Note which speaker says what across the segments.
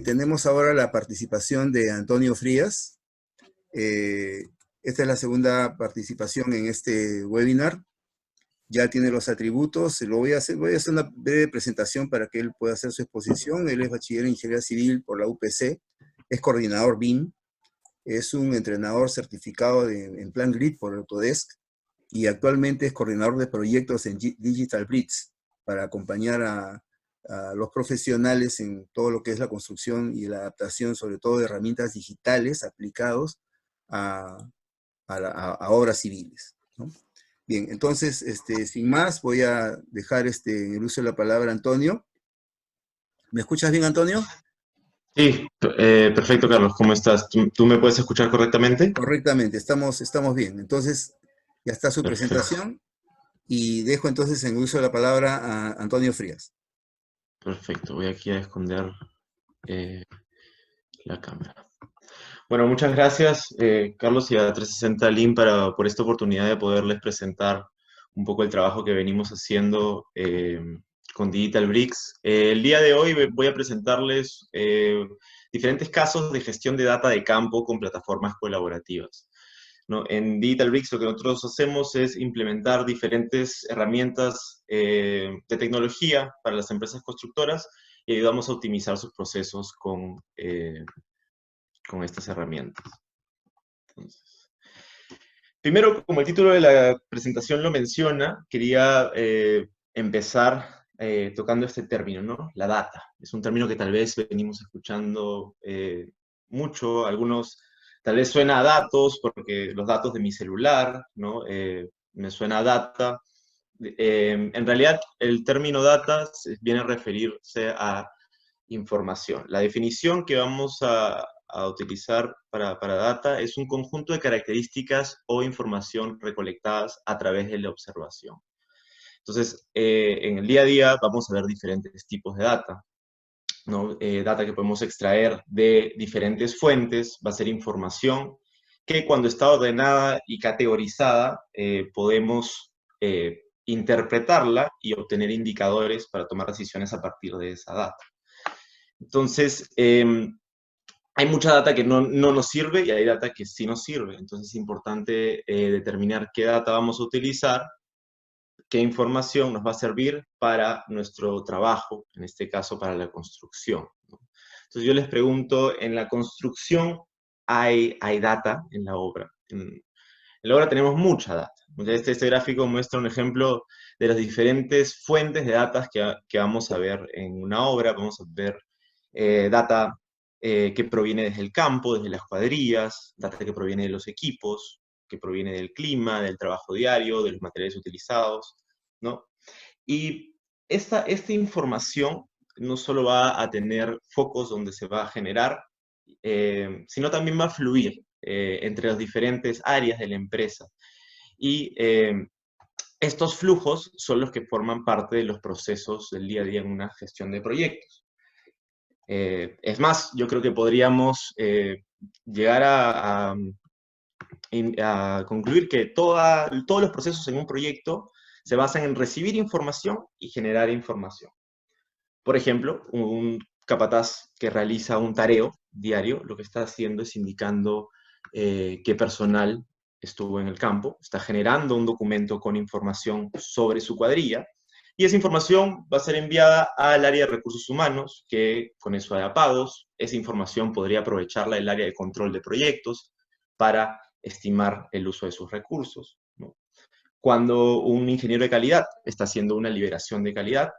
Speaker 1: tenemos ahora la participación de Antonio Frías. Esta es la segunda participación en este webinar. Ya tiene los atributos, voy a hacer una breve presentación para que él pueda hacer su exposición. Él es bachiller en Ingeniería Civil por la UPC, es coordinador BIM, es un entrenador certificado en Plan Grid por Autodesk, y actualmente es coordinador de proyectos en Digital Bricks, para acompañar a los profesionales en todo lo que es la construcción y la adaptación, sobre todo de herramientas digitales aplicados a obras civiles, ¿no? Bien, entonces, sin más, voy a dejar en el uso de la palabra a Antonio. ¿Me escuchas bien, Antonio?
Speaker 2: Sí, perfecto, Carlos. ¿Cómo estás? ¿Tú me puedes escuchar correctamente?
Speaker 1: Correctamente, estamos bien. Entonces, ya está su
Speaker 2: Perfecto,
Speaker 1: presentación y dejo entonces en el uso de la palabra a Antonio Frías.
Speaker 2: perfecto. Voy aquí a esconder eh, la cámara. Bueno, muchas gracias, Carlos, y a 360 Lean por esta oportunidad de poderles presentar un poco el trabajo que venimos haciendo con Digital Bricks. El día de hoy voy a presentarles diferentes casos de gestión de data de campo con plataformas colaborativas, ¿no? En Digital Bricks lo que nosotros hacemos es implementar diferentes herramientas de tecnología para las empresas constructoras y ayudamos a optimizar sus procesos con estas herramientas. Entonces, primero, como el título de la presentación lo menciona, quería empezar tocando este término, ¿no? La data. Es un término que tal vez venimos escuchando mucho. Algunos tal vez suena a datos, porque los datos de mi celular, ¿no? Me suena a data. En realidad, el término data viene a referirse a información. La definición que vamos a utilizar para data es un conjunto de características o información recolectadas a través de la observación. Entonces, en el día a día vamos a ver diferentes tipos de data, ¿no? Data que podemos extraer de diferentes fuentes, va a ser información que cuando está ordenada y categorizada podemos interpretarla y obtener indicadores para tomar decisiones a partir de esa data. Entonces, hay mucha data que no nos sirve y hay data que sí nos sirve. Entonces es importante determinar qué data vamos a utilizar, qué información nos va a servir para nuestro trabajo, en este caso para la construcción, ¿no? Entonces yo les pregunto, ¿en la construcción hay data en la obra? En la obra tenemos mucha data. Este gráfico muestra un ejemplo de las diferentes fuentes de datos que vamos a ver en una obra. Vamos a ver data que proviene desde el campo, desde las cuadrillas, data que proviene de los equipos, que proviene del clima, del trabajo diario, de los materiales utilizados, ¿no? Y esta información no solo va a tener focos donde se va a generar, sino también va a fluir entre las diferentes áreas de la empresa. Y estos flujos son los que forman parte de los procesos del día a día en una gestión de proyectos. Es más, yo creo que podríamos llegar a concluir que todos los procesos en un proyecto se basan en recibir información y generar información. Por ejemplo, un capataz que realiza un tareo diario, lo que está haciendo es indicando qué personal estuvo en el campo, está generando un documento con información sobre su cuadrilla, y esa información va a ser enviada al área de recursos humanos, que con eso hará pagos. Esa información podría aprovecharla el área de control de proyectos para estimar el uso de sus recursos, ¿no? Cuando un ingeniero de calidad está haciendo una liberación de calidad,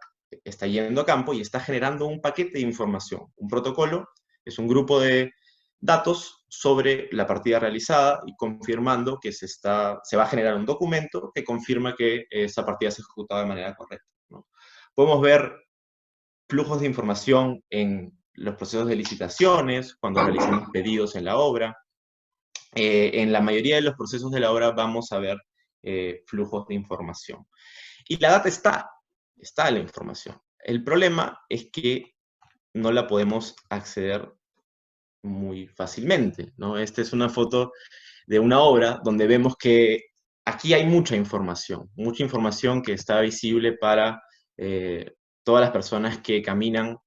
Speaker 2: está yendo a campo y está generando un paquete de información. Un protocolo es un grupo de datos sobre la partida realizada y confirmando que se va a generar un documento que confirma que esa partida se ha ejecutado de manera correcta, ¿no? Podemos ver flujos de información en los procesos de licitaciones, cuando realizamos pedidos en la obra. En la mayoría de los procesos de la obra vamos a ver flujos de información. Y la data está la información. El problema es que no la podemos acceder muy fácilmente, ¿no? Esta es una foto de una obra donde vemos que aquí hay mucha información que está visible para todas las personas que caminan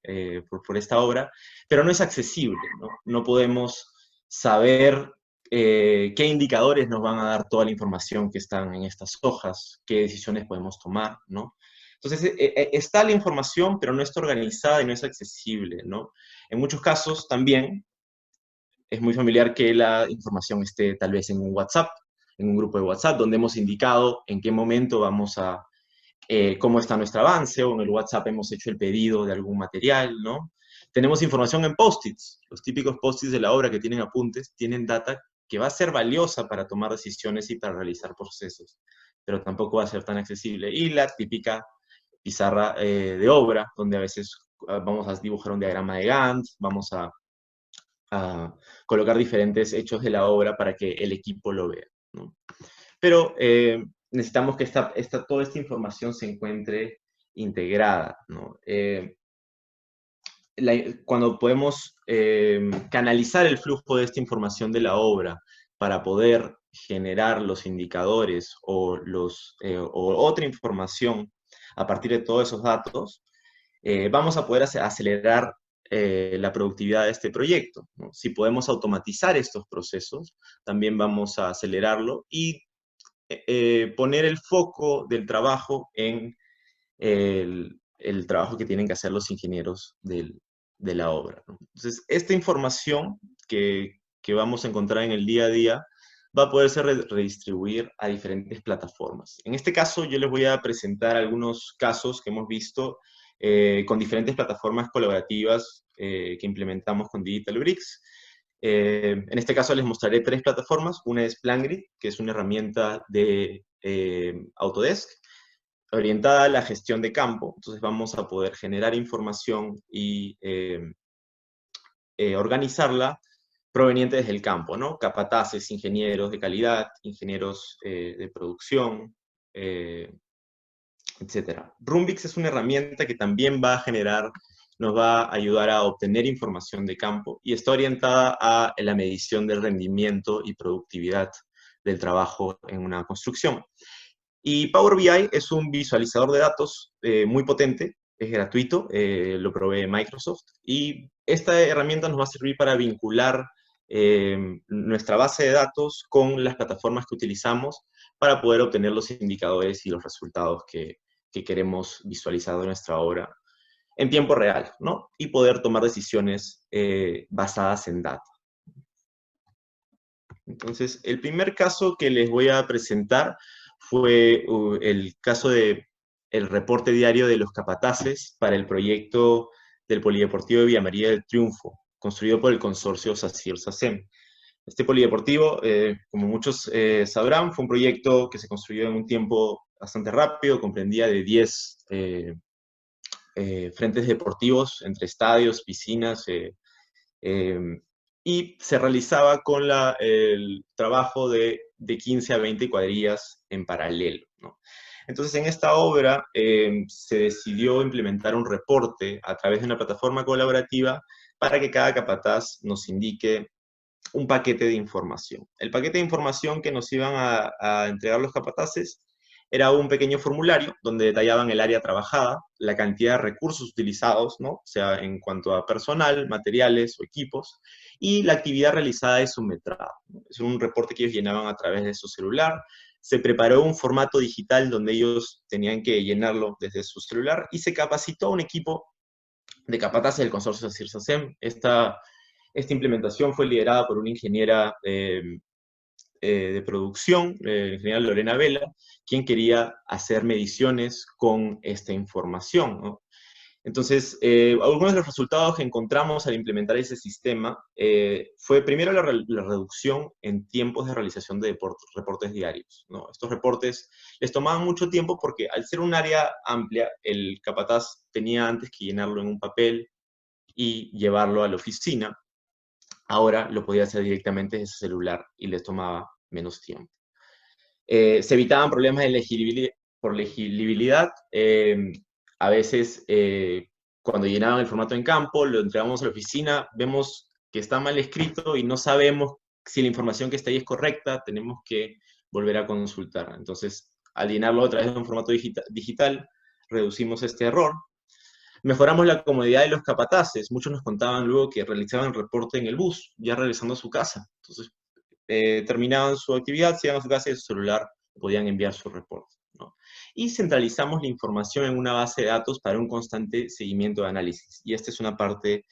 Speaker 2: por esta obra, pero no es accesible, ¿no? No podemos saber qué indicadores nos van a dar toda la información que están en estas hojas, qué decisiones podemos tomar, ¿no? Entonces, está la información, pero no está organizada y no es accesible, ¿no? En muchos casos también es muy familiar que la información esté tal vez en un WhatsApp, en un grupo de WhatsApp, donde hemos indicado en qué momento vamos a, cómo está nuestro avance, o en el WhatsApp hemos hecho el pedido de algún material, ¿no? Tenemos información en post-its, los típicos post-its de la obra que tienen apuntes, tienen data que va a ser valiosa para tomar decisiones y para realizar procesos, pero tampoco va a ser tan accesible. Y la típica pizarra de obra, donde a veces vamos a dibujar un diagrama de Gantt, vamos a colocar diferentes hechos de la obra para que el equipo lo vea, ¿no? Pero necesitamos que toda esta información se encuentre integrada, ¿no? Cuando podemos canalizar el flujo de esta información de la obra para poder generar los indicadores o otra información a partir de todos esos datos, vamos a poder acelerar la productividad de este proyecto, ¿no? Si podemos automatizar estos procesos, también vamos a acelerarlo y poner el foco del trabajo en el trabajo que tienen que hacer los ingenieros de la obra, ¿no? Entonces, esta información que vamos a encontrar en el día a día va a poderse redistribuir a diferentes plataformas. En este caso, yo les voy a presentar algunos casos que hemos visto con diferentes plataformas colaborativas que implementamos con DigitalBricks. En este caso les mostraré 3 plataformas. Una es PlanGrid, que es una herramienta de Autodesk, orientada a la gestión de campo. Entonces vamos a poder generar información y organizarla proveniente desde el campo, ¿no? Capataces, ingenieros de calidad, ingenieros de producción, etc. Rumbix es una herramienta que también va a generar, nos va a ayudar a obtener información de campo y está orientada a la medición del rendimiento y productividad del trabajo en una construcción. Y Power BI es un visualizador de datos muy potente, es gratuito, lo provee Microsoft, y esta herramienta nos va a servir para vincular nuestra base de datos con las plataformas que utilizamos para poder obtener los indicadores y los resultados que queremos visualizar de nuestra obra en tiempo real, ¿no? Y poder tomar decisiones basadas en datos. Entonces, el primer caso que les voy a presentar fue el caso del reporte diario de los capataces para el proyecto del Polideportivo de Villa María del Triunfo, construido por el consorcio SACIR-SACEM. Este polideportivo, como muchos sabrán, fue un proyecto que se construyó en un tiempo bastante rápido, comprendía de 10 frentes deportivos entre estadios, piscinas, y se realizaba con el trabajo de 15 a 20 cuadrillas en paralelo, ¿no? Entonces, en esta obra se decidió implementar un reporte a través de una plataforma colaborativa para que cada capataz nos indique un paquete de información. El paquete de información que nos iban a entregar los capataces era un pequeño formulario donde detallaban el área trabajada, la cantidad de recursos utilizados, ¿no? O sea, en cuanto a personal, materiales o equipos, y la actividad realizada y submetrada, ¿no? Es un reporte que ellos llenaban a través de su celular. Se preparó un formato digital donde ellos tenían que llenarlo desde su celular y se capacitó a un equipo de capataces del consorcio SACIR-SACEM. Esta implementación fue liderada por una ingeniera de producción, la ingeniera Lorena Vela, quien quería hacer mediciones con esta información, ¿no? Entonces, algunos de los resultados que encontramos al implementar ese sistema fue primero la reducción en tiempos de realización de reportes diarios, ¿no? Estos reportes les tomaban mucho tiempo porque al ser un área amplia, el capataz tenía antes que llenarlo en un papel y llevarlo a la oficina. Ahora lo podía hacer directamente desde su celular y les tomaba menos tiempo. Se evitaban problemas de por legibilidad. A veces, cuando llenaban el formato en campo, lo entregamos a la oficina, vemos que está mal escrito y no sabemos si la información que está ahí es correcta, tenemos que volver a consultar. Entonces, al llenarlo a través de un formato digital, reducimos este error. Mejoramos la comodidad de los capataces. Muchos nos contaban luego que realizaban el reporte en el bus, ya regresando a su casa. Entonces, terminaban su actividad, se iban a su casa y a su celular podían enviar su reporte, ¿no? Y centralizamos la información en una base de datos para un constante seguimiento de análisis. Y esta es una parte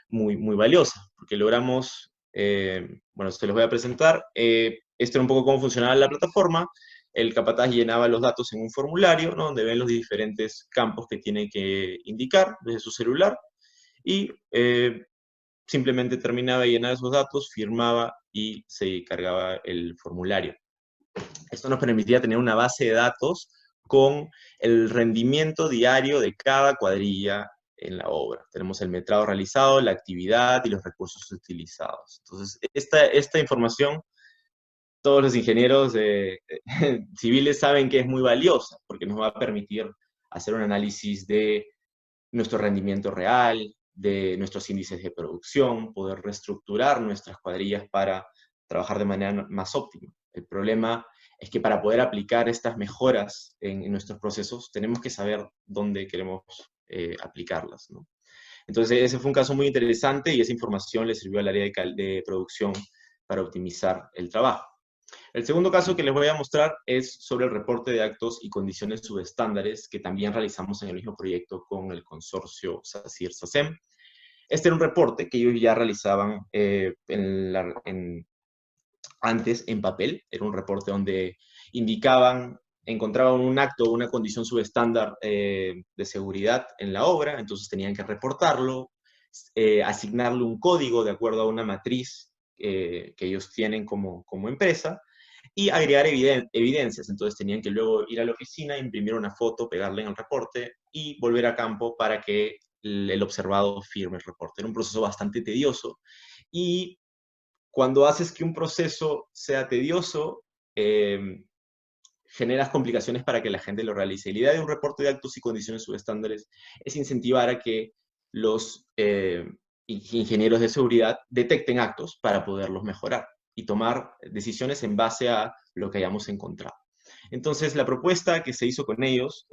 Speaker 2: muy, muy valiosa, porque logramos, bueno, se los voy a presentar. Esto era un poco cómo funcionaba la plataforma. El capataz llenaba los datos en un formulario, ¿no?, donde ven los diferentes campos que tiene que indicar desde su celular, y simplemente terminaba de llenar esos datos, firmaba y se cargaba el formulario. Esto nos permitía tener una base de datos con el rendimiento diario de cada cuadrilla en la obra. Tenemos el metrado realizado, la actividad y los recursos utilizados. Entonces, esta información, todos los ingenieros civiles saben que es muy valiosa, porque nos va a permitir hacer un análisis de nuestro rendimiento real, de nuestros índices de producción, poder reestructurar nuestras cuadrillas para trabajar de manera más óptima. El problema es que para poder aplicar estas mejoras en nuestros procesos, tenemos que saber dónde queremos aplicarlas, ¿no? Entonces, ese fue un caso muy interesante y esa información le sirvió al área de producción para optimizar el trabajo. El segundo caso que les voy a mostrar es sobre el reporte de actos y condiciones subestándares que también realizamos en el mismo proyecto con el consorcio SACIR-SACEM. Este era un reporte que ellos ya realizaban antes en papel. Era un reporte donde encontraban un acto o una condición subestándar de seguridad en la obra, entonces tenían que reportarlo, asignarle un código de acuerdo a una matriz que ellos tienen como empresa, y agregar evidencias. Entonces tenían que luego ir a la oficina, imprimir una foto, pegarla en el reporte y volver a campo para que el observado firme el reporte. Era un proceso bastante tedioso, y cuando haces que un proceso sea tedioso, generas complicaciones para que la gente lo realice. Y la idea de un reporte de actos y condiciones subestándares es incentivar a que los ingenieros de seguridad detecten actos para poderlos mejorar y tomar decisiones en base a lo que hayamos encontrado. Entonces, la propuesta que se hizo con ellos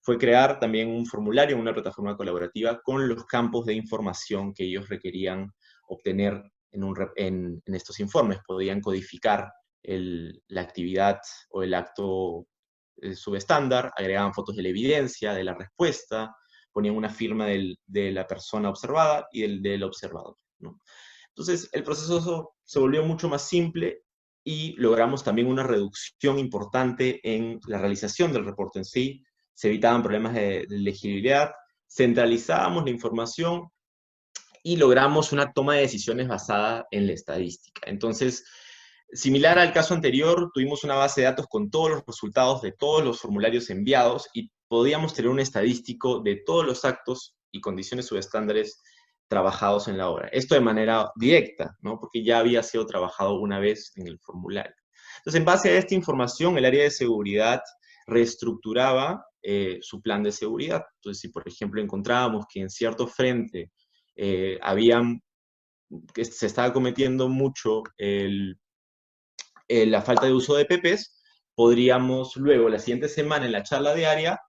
Speaker 2: fue crear también un formulario, una plataforma colaborativa con los campos de información que ellos requerían obtener en estos informes. Podían codificar la actividad o el acto subestándar, agregaban fotos de la evidencia, de la respuesta, ponían una firma de la persona observada y del observador, ¿no? Entonces, el proceso se volvió mucho más simple y logramos también una reducción importante en la realización del reporte en sí. Se evitaban problemas de legibilidad, centralizábamos la información y logramos una toma de decisiones basada en la estadística. Entonces, similar al caso anterior, tuvimos una base de datos con todos los resultados de todos los formularios enviados y podíamos tener un estadístico de todos los actos y condiciones subestándares trabajados en la obra. Esto de manera directa, ¿no?, porque ya había sido trabajado una vez en el formulario. Entonces, en base a esta información, el área de seguridad reestructuraba su plan de seguridad. Entonces, si por ejemplo encontrábamos que en cierto frente que se estaba cometiendo mucho la falta de uso de PPs, podríamos luego, la siguiente semana, en la charla diaria,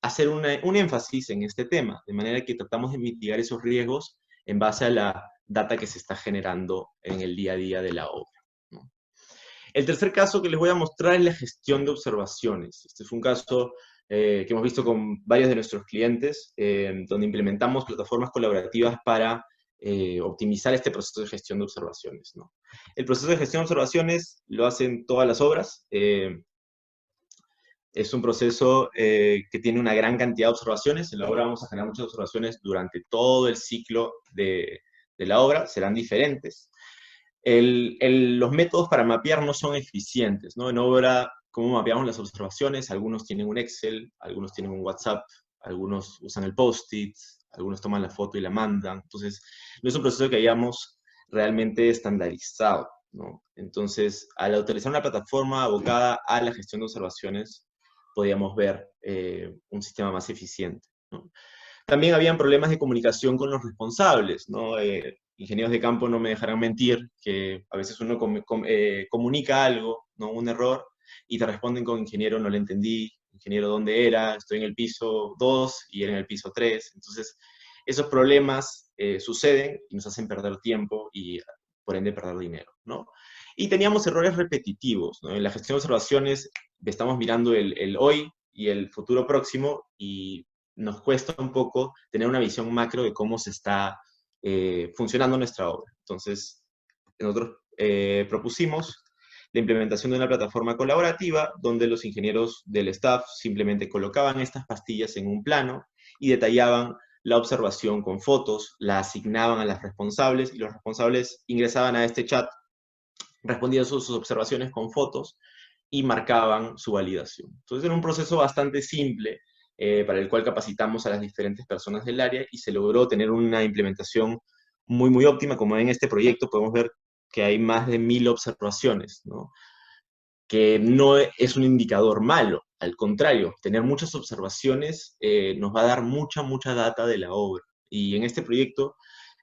Speaker 2: hacer un énfasis en este tema, de manera que tratamos de mitigar esos riesgos en base a la data que se está generando en el día a día de la obra, ¿no? El tercer caso que les voy a mostrar es la gestión de observaciones. Este es un caso que hemos visto con varios de nuestros clientes, donde implementamos plataformas colaborativas para optimizar este proceso de gestión de observaciones, ¿no? El proceso de gestión de observaciones lo hacen todas las obras. Es un proceso que tiene una gran cantidad de observaciones. En la obra vamos a generar muchas observaciones durante todo el ciclo de la obra, serán diferentes. Los métodos para mapear no son eficientes, ¿no? En obra, ¿cómo mapeamos las observaciones? Algunos tienen un Excel, algunos tienen un WhatsApp, algunos usan el Post-it, algunos toman la foto y la mandan. Entonces, no es un proceso que hayamos realmente estandarizado, ¿no? Entonces, al utilizar una plataforma abocada a la gestión de observaciones, podíamos ver un sistema más eficiente, ¿no? También habían problemas de comunicación con los responsables, ¿no? Ingenieros de campo no me dejarán mentir, que a veces uno comunica algo, ¿no?, un error, y te responden con ingeniero, no lo entendí, ingeniero, ¿dónde era? Estoy en el piso 2 y era en el piso 3. Entonces, esos problemas suceden y nos hacen perder tiempo y, por ende, perder dinero, ¿no? Y teníamos errores repetitivos, ¿no? En la gestión de observaciones estamos mirando el hoy y el futuro próximo y nos cuesta un poco tener una visión macro de cómo se está funcionando nuestra obra. Entonces, nosotros propusimos la implementación de una plataforma colaborativa donde los ingenieros del staff simplemente colocaban estas pastillas en un plano y detallaban la observación con fotos, la asignaban a las responsables y los responsables ingresaban a este chat, respondían sus observaciones con fotos y marcaban su validación. Entonces era un proceso bastante simple para el cual capacitamos a las diferentes personas del área y se logró tener una implementación muy, muy óptima. Como en este proyecto podemos ver que hay más de 1000 observaciones, ¿no? Que no es un indicador malo, al contrario, tener muchas observaciones nos va a dar mucha, mucha data de la obra. Y en este proyecto,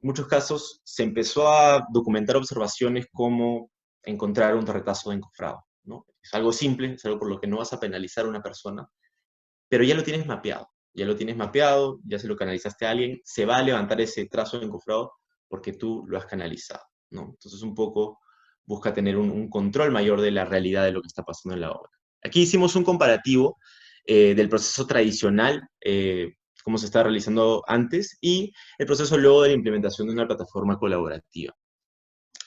Speaker 2: en muchos casos, se empezó a documentar observaciones como encontrar un retazo de encofrado, ¿no? Es algo simple, es algo por lo que no vas a penalizar a una persona, pero ya lo tienes mapeado, ya se lo canalizaste a alguien, se va a levantar ese trazo de encofrado porque tú lo has canalizado, ¿no? Entonces un poco busca tener un control mayor de la realidad de lo que está pasando en la obra. Aquí hicimos un comparativo del proceso tradicional, cómo se está realizando antes, y el proceso luego de la implementación de una plataforma colaborativa.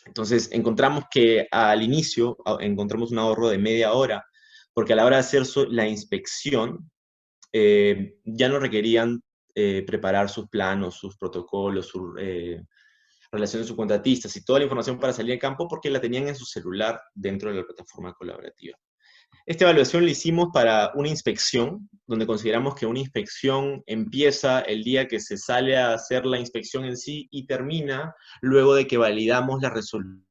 Speaker 2: Entonces encontramos que al inicio encontramos un ahorro de media hora, porque a la hora de hacer la inspección, ya no requerían preparar sus planos, sus protocolos, sus relaciones subcontratistas y toda la información para salir al campo porque la tenían en su celular dentro de la plataforma colaborativa. Esta evaluación la hicimos para una inspección, donde consideramos que una inspección empieza el día que se sale a hacer la inspección en sí y termina luego de que validamos la resolución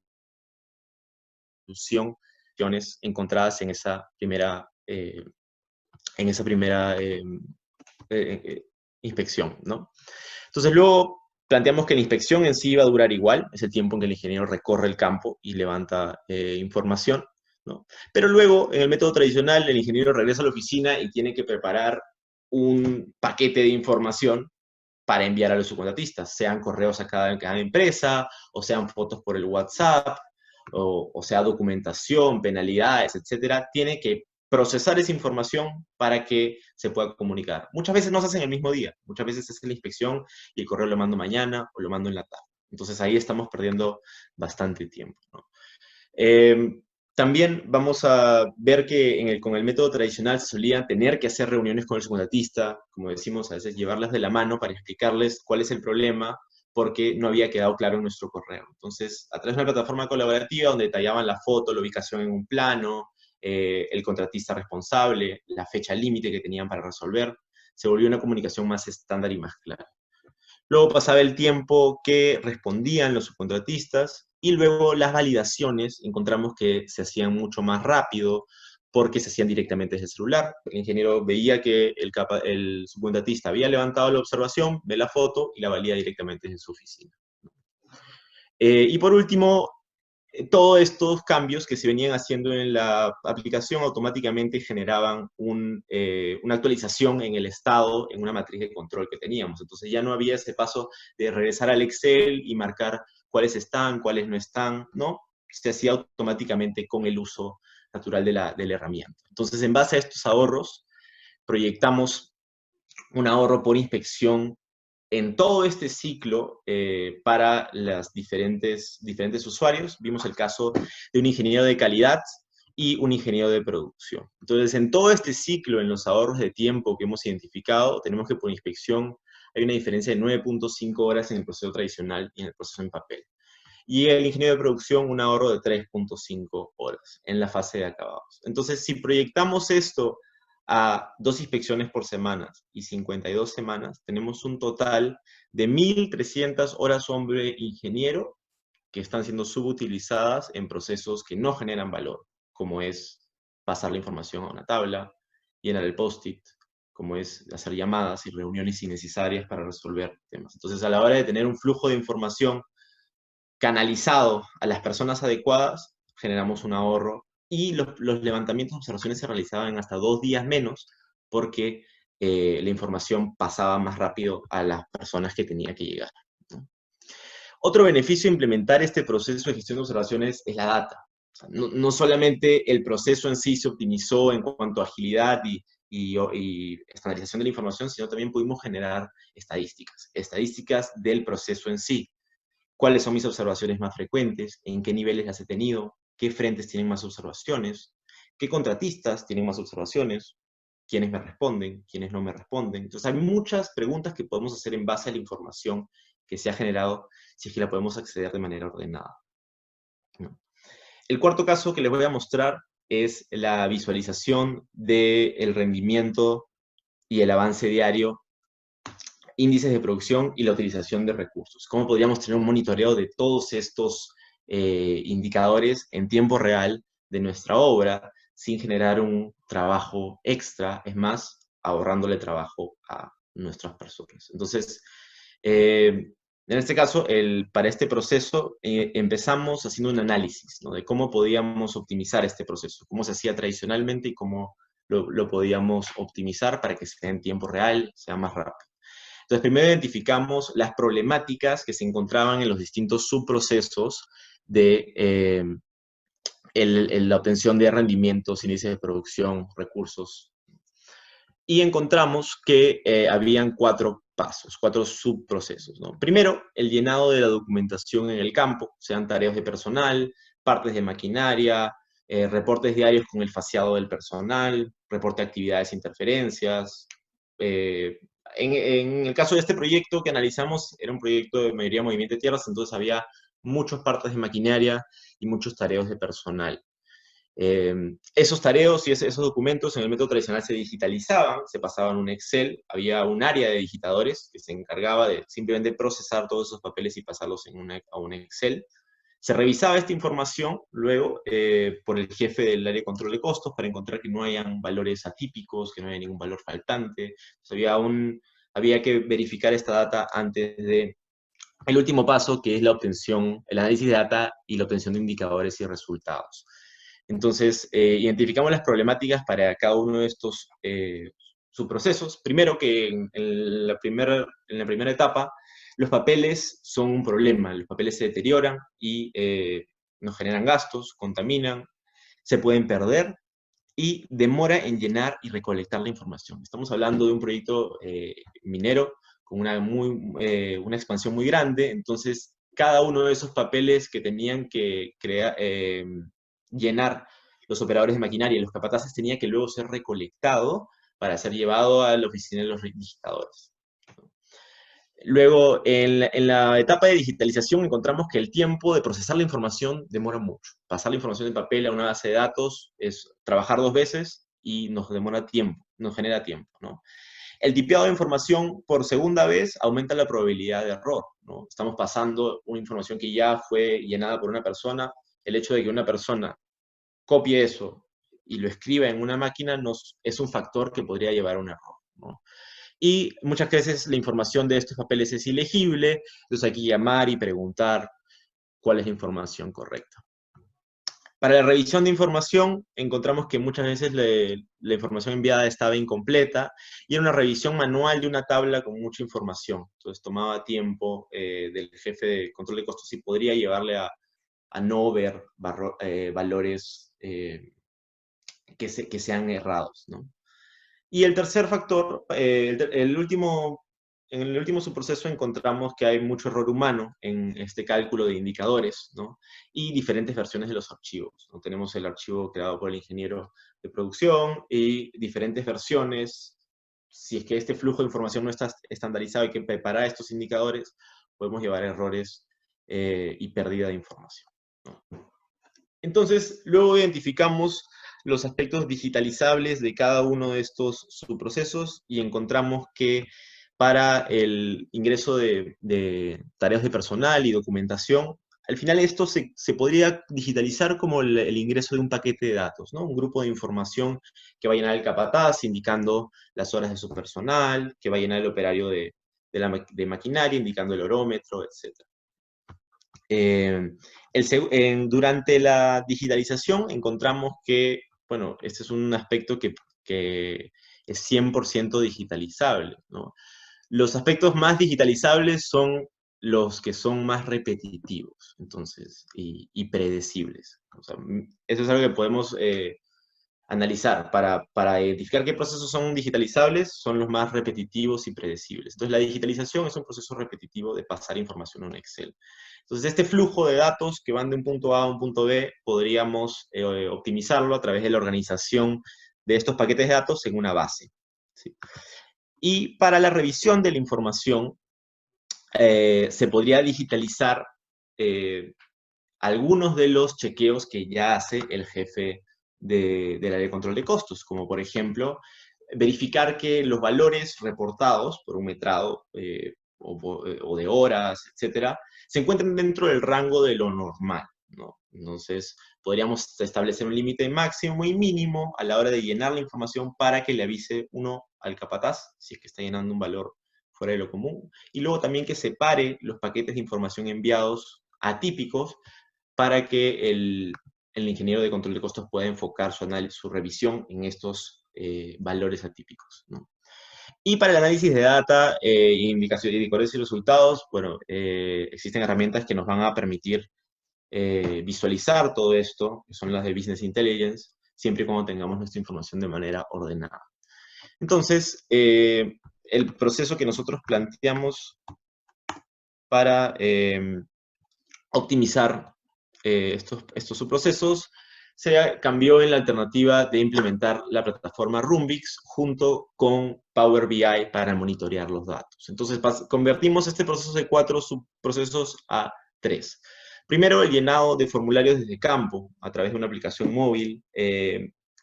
Speaker 2: encontradas en esa primera inspección, ¿no? Entonces luego planteamos que la inspección en sí iba a durar igual, es el tiempo en que el ingeniero recorre el campo y levanta información, ¿no? Pero luego, en el método tradicional, el ingeniero regresa a la oficina y tiene que preparar un paquete de información para enviar a los subcontratistas, sean correos a cada empresa, o sean fotos por el WhatsApp, o sea documentación, penalidades, etcétera. Tiene que procesar esa información para que se pueda comunicar. Muchas veces no se hace en el mismo día, muchas veces se hace la inspección y el correo lo mando mañana o lo mando en la tarde. Entonces ahí estamos perdiendo bastante tiempo, ¿no? También vamos a ver que con el método tradicional se solía tener que hacer reuniones con el subcontratista, como decimos, a veces llevarlas de la mano para explicarles cuál es el problema, porque no había quedado claro en nuestro correo. Entonces, a través de una plataforma colaborativa donde detallaban la foto, la ubicación en un plano, el contratista responsable, la fecha límite que tenían para resolver, se volvió una comunicación más estándar y más clara. Luego pasaba el tiempo que respondían los subcontratistas y luego las validaciones encontramos que se hacían mucho más rápido porque se hacían directamente desde el celular. El ingeniero veía que el subcontratista había levantado la observación, ve la foto y la valida directamente desde su oficina. Y por último, todos estos cambios que se venían haciendo en la aplicación automáticamente generaban una actualización en el estado, en una matriz de control que teníamos. Entonces ya no había ese paso de regresar al Excel y marcar cuáles están, cuáles no están, ¿no? Se hacía automáticamente con el uso natural de la herramienta. Entonces, en base a estos ahorros, proyectamos un ahorro por inspección en todo este ciclo para los diferentes usuarios. Vimos el caso de un ingeniero de calidad y un ingeniero de producción. Entonces, en todo este ciclo, en los ahorros de tiempo que hemos identificado, tenemos que por inspección hay una diferencia de 9.5 horas en el proceso tradicional y en el proceso en papel. Y el ingeniero de producción, un ahorro de 3.5 horas en la fase de acabados. Entonces, si proyectamos esto a 2 inspecciones por semana y 52 semanas, tenemos un total de 1.300 horas hombre ingeniero que están siendo subutilizadas en procesos que no generan valor, como es pasar la información a una tabla, llenar el post-it, como es hacer llamadas y reuniones innecesarias para resolver temas. Entonces, a la hora de tener un flujo de información canalizado a las personas adecuadas, generamos un ahorro y los levantamientos de observaciones se realizaban en hasta 2 días menos, porque la información pasaba más rápido a las personas que tenía que llegar, ¿no? Otro beneficio de implementar este proceso de gestión de observaciones es la data. O sea, no solamente el proceso en sí se optimizó en cuanto a agilidad y estandarización de la información, sino también pudimos generar estadísticas del proceso en sí. ¿Cuáles son mis observaciones más frecuentes? ¿En qué niveles las he tenido? ¿Qué frentes tienen más observaciones? ¿Qué contratistas tienen más observaciones? ¿Quiénes me responden? ¿Quiénes no me responden? Entonces hay muchas preguntas que podemos hacer en base a la información que se ha generado, si es que la podemos acceder de manera ordenada, ¿no? El cuarto caso que les voy a mostrar es la visualización del rendimiento y el avance diario, índices de producción y la utilización de recursos. ¿Cómo podríamos tener un monitoreo de todos estos indicadores en tiempo real de nuestra obra sin generar un trabajo extra? Es más, ahorrándole trabajo a nuestras personas. Entonces, en este caso, para este proceso, empezamos haciendo un análisis, ¿no?, de cómo podíamos optimizar este proceso, cómo se hacía tradicionalmente y cómo lo podíamos optimizar para que sea en tiempo real, sea más rápido. Entonces, primero identificamos las problemáticas que se encontraban en los distintos subprocesos de la obtención de rendimientos, índices de producción, recursos. Y encontramos que habían 4 pasos, 4 subprocesos, ¿no? Primero, el llenado de la documentación en el campo, sean tareas de personal, partes de maquinaria, reportes diarios con el faciado del personal, reporte de actividades e interferencias. En el caso de este proyecto que analizamos, era un proyecto de mayoría movimiento de tierras, entonces había muchas partes de maquinaria y muchos tareos de personal. Esos tareos y esos documentos en el método tradicional se digitalizaban, se pasaban a un Excel, había un área de digitadores que se encargaba de simplemente procesar todos esos papeles y pasarlos a un Excel. Se revisaba esta información luego por el jefe del área de control de costos para encontrar que no hayan valores atípicos, que no haya ningún valor faltante. Entonces había que verificar esta data antes de el último paso, que es la obtención, el análisis de data y la obtención de indicadores y resultados. Entonces, identificamos las problemáticas para cada uno de estos subprocesos. Primero, que en la primera etapa, los papeles son un problema. Los papeles se deterioran y nos generan gastos, contaminan, se pueden perder y demora en llenar y recolectar la información. Estamos hablando de un proyecto minero con una expansión muy grande, entonces cada uno de esos papeles que tenían que llenar los operadores de maquinaria y los capataces tenía que luego ser recolectado para ser llevado a la oficina de los digitadores. Luego, en la etapa de digitalización encontramos que el tiempo de procesar la información demora mucho. Pasar la información de papel a una base de datos es trabajar 2 veces y nos demora tiempo, nos genera tiempo, ¿no? El tipeado de información por segunda vez aumenta la probabilidad de error, ¿no? Estamos pasando una información que ya fue llenada por una persona. El hecho de que una persona copie eso y lo escriba en una máquina es un factor que podría llevar a un error, ¿no? Y muchas veces la información de estos papeles es ilegible, entonces hay que llamar y preguntar cuál es la información correcta. Para la revisión de información, encontramos que muchas veces la información enviada estaba incompleta y era una revisión manual de una tabla con mucha información. Entonces tomaba tiempo del jefe de control de costos y podría llevarle a no ver valores que sean errados, ¿no? Y el tercer factor, en el último subproceso encontramos que hay mucho error humano en este cálculo de indicadores, ¿no? Y diferentes versiones de los archivos, ¿no? Tenemos el archivo creado por el ingeniero de producción y diferentes versiones. Si es que este flujo de información no está estandarizado y que preparar estos indicadores, podemos llevar errores y pérdida de información, ¿no? Entonces, luego identificamos los aspectos digitalizables de cada uno de estos subprocesos y encontramos que para el ingreso de tareas de personal y documentación, al final esto se podría digitalizar como el ingreso de un paquete de datos, ¿no? Un grupo de información que va a llenar el capataz indicando las horas de su personal, que va a llenar el operario de maquinaria indicando el horómetro, etc. Durante la digitalización encontramos que, bueno, este es un aspecto que que es 100% digitalizable, ¿no? Los aspectos más digitalizables son los que son más repetitivos, entonces, y predecibles. O sea, eso es algo que podemos analizar para identificar qué procesos son digitalizables, son los más repetitivos y predecibles. Entonces, la digitalización es un proceso repetitivo de pasar información a un Excel. Entonces, este flujo de datos que van de un punto A a un punto B, podríamos optimizarlo a través de la organización de estos paquetes de datos en una base, ¿sí? Y para la revisión de la información, se podría digitalizar algunos de los chequeos que ya hace el jefe del área de control de costos, como por ejemplo, verificar que los valores reportados por un metrado o de horas, etcétera, se encuentren dentro del rango de lo normal, ¿no? Entonces, podríamos establecer un límite máximo y mínimo a la hora de llenar la información para que le avise uno al capataz, si es que está llenando un valor fuera de lo común, y luego también que separe los paquetes de información enviados atípicos para que el ingeniero de control de costos pueda enfocar su revisión en estos valores atípicos, ¿no? Y para el análisis de data, indicadores y resultados, bueno, existen herramientas que nos van a permitir visualizar todo esto, que son las de Business Intelligence, siempre y cuando tengamos nuestra información de manera ordenada. Entonces, el proceso que nosotros planteamos para optimizar estos subprocesos se cambió en la alternativa de implementar la plataforma Rumbix junto con Power BI para monitorear los datos. Entonces, convertimos este proceso de 4 subprocesos a 3. Primero, el llenado de formularios desde campo, a través de una aplicación móvil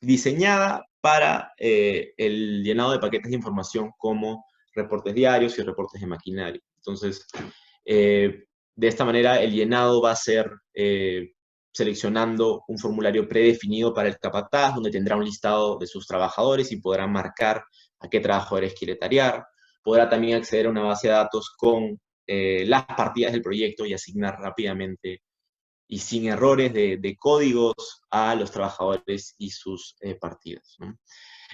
Speaker 2: diseñada para el llenado de paquetes de información como reportes diarios y reportes de maquinaria. Entonces, de esta manera, el llenado va a ser seleccionando un formulario predefinido para el capataz, donde tendrá un listado de sus trabajadores y podrá marcar a qué trabajadores quiere tarear. Podrá también acceder a una base de datos con las partidas del proyecto y asignar rápidamente y sin errores de códigos a los trabajadores y sus partidas, ¿no?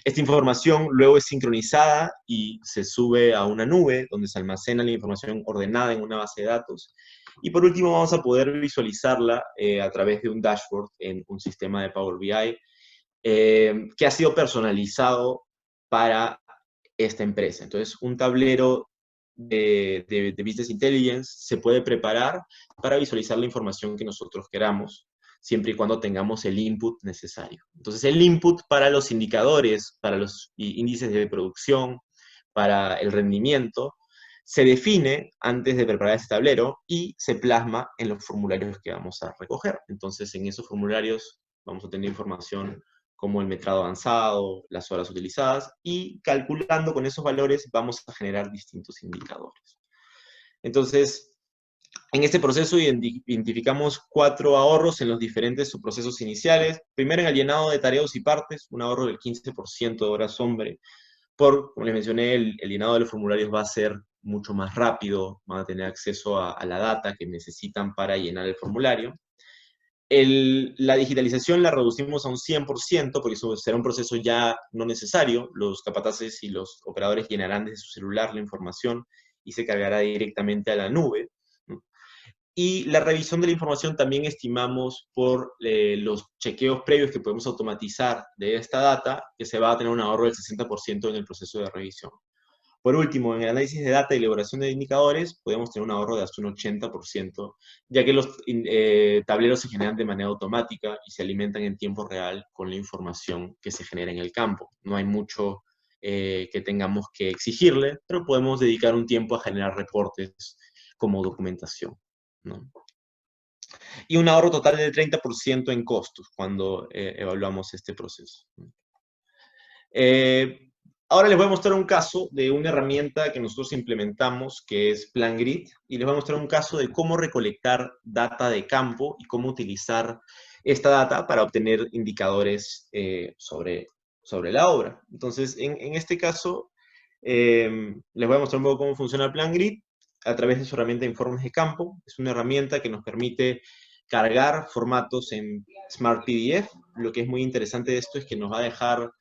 Speaker 2: Esta información luego es sincronizada y se sube a una nube donde se almacena la información ordenada en una base de datos. Y por último vamos a poder visualizarla a través de un dashboard en un sistema de Power BI que ha sido personalizado para esta empresa. Entonces, un tablero de Business Intelligence se puede preparar para visualizar la información que nosotros queramos, siempre y cuando tengamos el input necesario. Entonces, el input para los indicadores, para los índices de producción, para el rendimiento, se define antes de preparar este tablero y se plasma en los formularios que vamos a recoger. Entonces, en esos formularios vamos a tener información como el metrado avanzado, las horas utilizadas, y calculando con esos valores vamos a generar distintos indicadores. Entonces, en este proceso identificamos 4 ahorros en los diferentes subprocesos iniciales. Primero, en el llenado de tareas y partes, un ahorro del 15% de horas hombre. Como les mencioné, el llenado de los formularios va a ser mucho más rápido, van a tener acceso a la data que necesitan para llenar el formulario. La digitalización la reducimos a un 100%, porque eso será un proceso ya no necesario. Los capataces y los operadores llenarán desde su celular la información y se cargará directamente a la nube, ¿no? Y la revisión de la información también estimamos por los chequeos previos que podemos automatizar de esta data, que se va a tener un ahorro del 60% en el proceso de revisión. Por último, en el análisis de data y elaboración de indicadores, podemos tener un ahorro de hasta un 80%, ya que los tableros se generan de manera automática y se alimentan en tiempo real con la información que se genera en el campo. No hay mucho que tengamos que exigirle, pero podemos dedicar un tiempo a generar reportes como documentación, ¿no? Y un ahorro total del 30% en costos cuando evaluamos este proceso. Ahora les voy a mostrar un caso de una herramienta que nosotros implementamos, que es PlanGrid, y les voy a mostrar un caso de cómo recolectar data de campo y cómo utilizar esta data para obtener indicadores sobre la obra. Entonces, en este caso, les voy a mostrar un poco cómo funciona PlanGrid a través de su herramienta de informes de campo. Es una herramienta que nos permite cargar formatos en Smart PDF. Lo que es muy interesante de esto es que nos va a dejar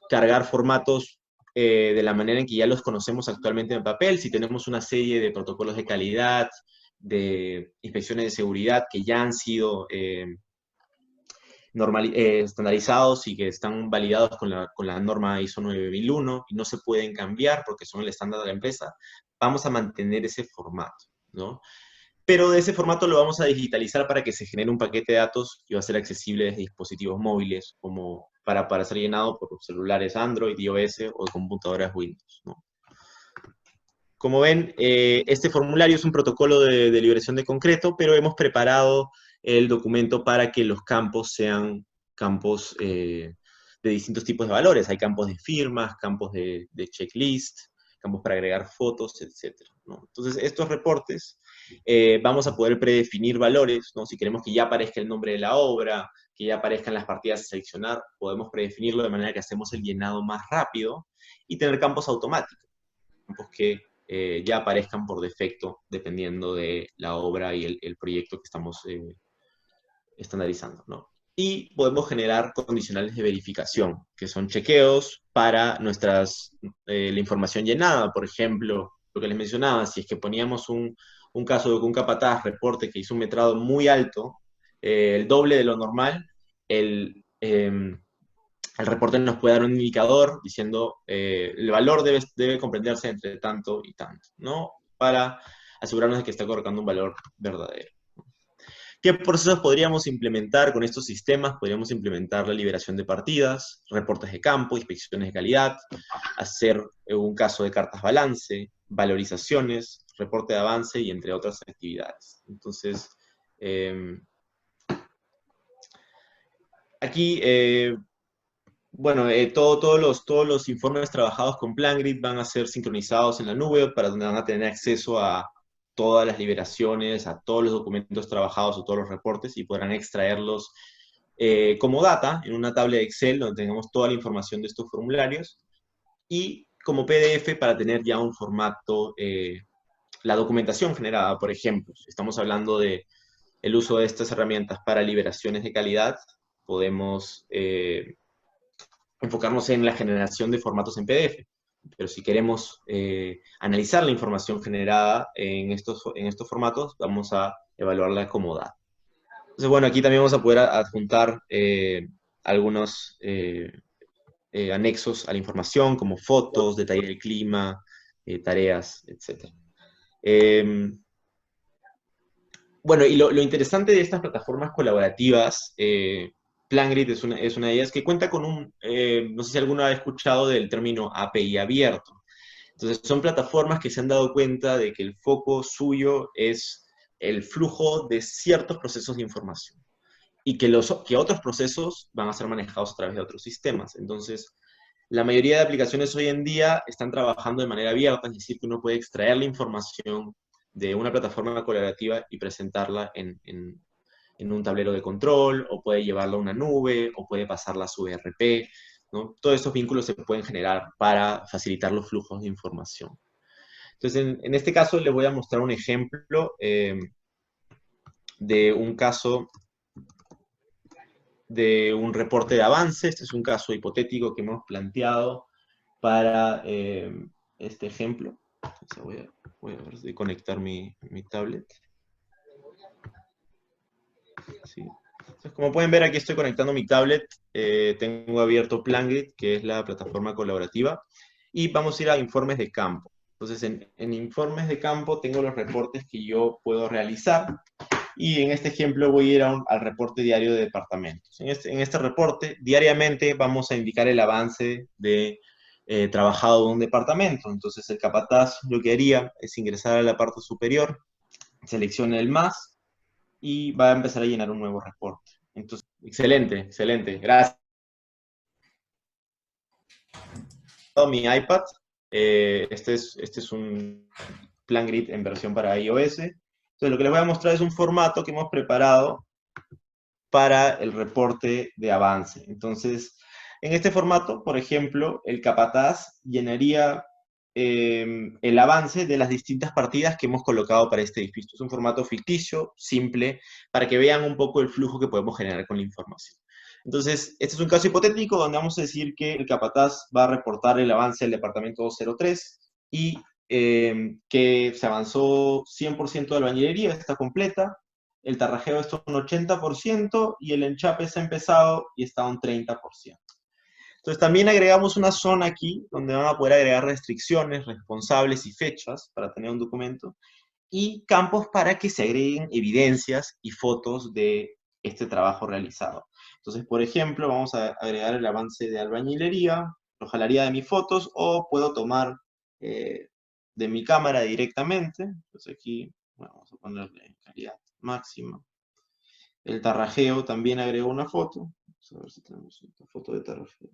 Speaker 2: cargar formatos de la manera en que ya los conocemos actualmente en papel. Si tenemos una serie de protocolos de calidad, de inspecciones de seguridad que ya han sido estandarizados y que están validados con la norma ISO 9001 y no se pueden cambiar porque son el estándar de la empresa, vamos a mantener ese formato, ¿no? Pero de ese formato lo vamos a digitalizar para que se genere un paquete de datos y va a ser accesible desde dispositivos móviles, como para ser llenado por celulares Android, iOS o computadoras Windows, ¿no? Como ven, este formulario es un protocolo de liberación de concreto, pero hemos preparado el documento para que los campos sean campos de distintos tipos de valores. Hay campos de firmas, campos de checklist, campos para agregar fotos, etc., ¿no? Entonces, estos reportes vamos a poder predefinir valores, ¿no? Si queremos que ya aparezca el nombre de la obra, que ya aparezcan las partidas a seleccionar, podemos predefinirlo de manera que hacemos el llenado más rápido y tener campos automáticos, campos que ya aparezcan por defecto dependiendo de la obra y el proyecto que estamos estandarizando, ¿no? Y podemos generar condicionales de verificación, que son chequeos para la información llenada. Por ejemplo, lo que les mencionaba, si es que poníamos un caso de que un capataz reporte que hizo un metrado muy alto, el doble de lo normal, el reporte nos puede dar un indicador diciendo el valor debe comprenderse entre tanto y tanto, ¿no? Para asegurarnos de que está colocando un valor verdadero. ¿Qué procesos podríamos implementar con estos sistemas? Podríamos implementar la liberación de partidas, reportes de campo, inspecciones de calidad, hacer un caso de cartas balance, valorizaciones, reporte de avance y entre otras actividades. Entonces, aquí bueno, todos los informes trabajados con PlanGrid van a ser sincronizados en la nube para donde van a tener acceso a todas las liberaciones, a todos los documentos trabajados o todos los reportes y podrán extraerlos como data en una tabla de Excel donde tengamos toda la información de estos formularios y como PDF para tener ya un formato, la documentación generada, por ejemplo. Si estamos hablando de el uso de estas herramientas para liberaciones de calidad, podemos enfocarnos en la generación de formatos en PDF. Pero si queremos analizar la información generada en estos formatos, vamos a evaluarla como data. Entonces, bueno, aquí también vamos a poder adjuntar algunos anexos a la información, como fotos, detalle del clima, tareas, etc. Bueno, y lo interesante de estas plataformas colaborativas, PlanGrid es una de ellas, que cuenta con no sé si alguno ha escuchado del término API abierto. Entonces, son plataformas que se han dado cuenta de que el foco suyo es el flujo de ciertos procesos de información y que otros procesos van a ser manejados a través de otros sistemas. Entonces, la mayoría de aplicaciones hoy en día están trabajando de manera abierta, es decir, que uno puede extraer la información de una plataforma colaborativa y presentarla en un tablero de control, o puede llevarla a una nube, o puede pasarla a su ERP, ¿no? Todos estos vínculos se pueden generar para facilitar los flujos de información. Entonces, en este caso les voy a mostrar un ejemplo de un caso de un reporte de avance. Este es un caso hipotético que hemos planteado para este ejemplo. Entonces voy a ver de conectar mi tablet. Sí. Entonces, como pueden ver, aquí estoy conectando mi tablet. Tengo abierto PlanGrid, que es la plataforma colaborativa, y vamos a ir a informes de campo. Entonces, en informes de campo tengo los reportes que yo puedo realizar, y en este ejemplo voy a ir al reporte diario de departamentos. En este reporte, diariamente vamos a indicar el avance de trabajado de un departamento. Entonces, el capataz lo que haría es ingresar a la parte superior, selecciona el más, y va a empezar a llenar un nuevo reporte. Entonces, excelente, excelente, gracias. Mi iPad, este es un PlanGrid en versión para iOS. Entonces, lo que les voy a mostrar es un formato que hemos preparado para el reporte de avance. Entonces, en este formato, por ejemplo, el capataz llenaría el avance de las distintas partidas que hemos colocado para este edificio. Es un formato ficticio, simple, para que vean un poco el flujo que podemos generar con la información. Entonces, este es un caso hipotético donde vamos a decir que el capataz va a reportar el avance del departamento 203 y que se avanzó 100% de albañilería, está completa, el tarrajeo está un 80% y el enchape se ha empezado y está un 30%. Entonces también agregamos una zona aquí donde van a poder agregar restricciones, responsables y fechas para tener un documento y campos para que se agreguen evidencias y fotos de este trabajo realizado. Entonces, por ejemplo, vamos a agregar el avance de albañilería, lo jalaría de mis fotos o puedo tomar de mi cámara directamente. Entonces aquí bueno, vamos a ponerle en calidad máxima. El tarrajeo también agrego una foto. Vamos a ver si tenemos una foto de tarrajeo.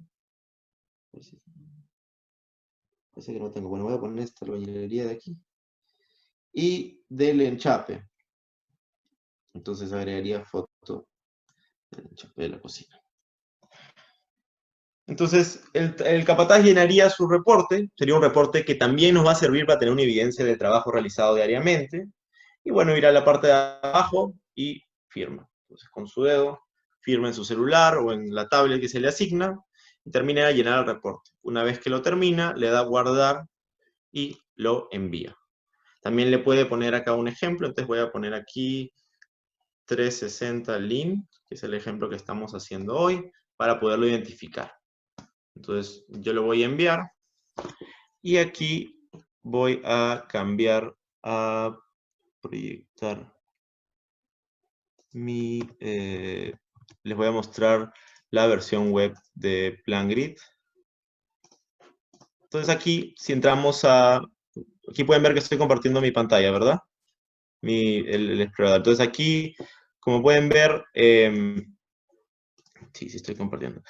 Speaker 2: Parece que no tengo. Bueno, voy a poner esta albañilería de aquí. Y del enchape. Entonces agregaría foto del enchape de la cocina. Entonces, el capataz llenaría su reporte. Sería un reporte que también nos va a servir para tener una evidencia del trabajo realizado diariamente. Y bueno, irá a la parte de abajo y firma. Entonces, con su dedo, firma en su celular o en la tablet que se le asigna y termina de llenar el reporte. Una vez que lo termina, le da guardar y lo envía. También le puede poner acá un ejemplo, entonces voy a poner aquí 360 Lean, que es el ejemplo que estamos haciendo hoy, para poderlo identificar. Entonces yo lo voy a enviar y aquí voy a cambiar a proyectar les voy a mostrar la versión web de PlanGrid. Entonces aquí, si entramos aquí pueden ver que estoy compartiendo mi pantalla, ¿verdad? El explorador. Entonces aquí, como pueden ver, sí, estoy compartiendo.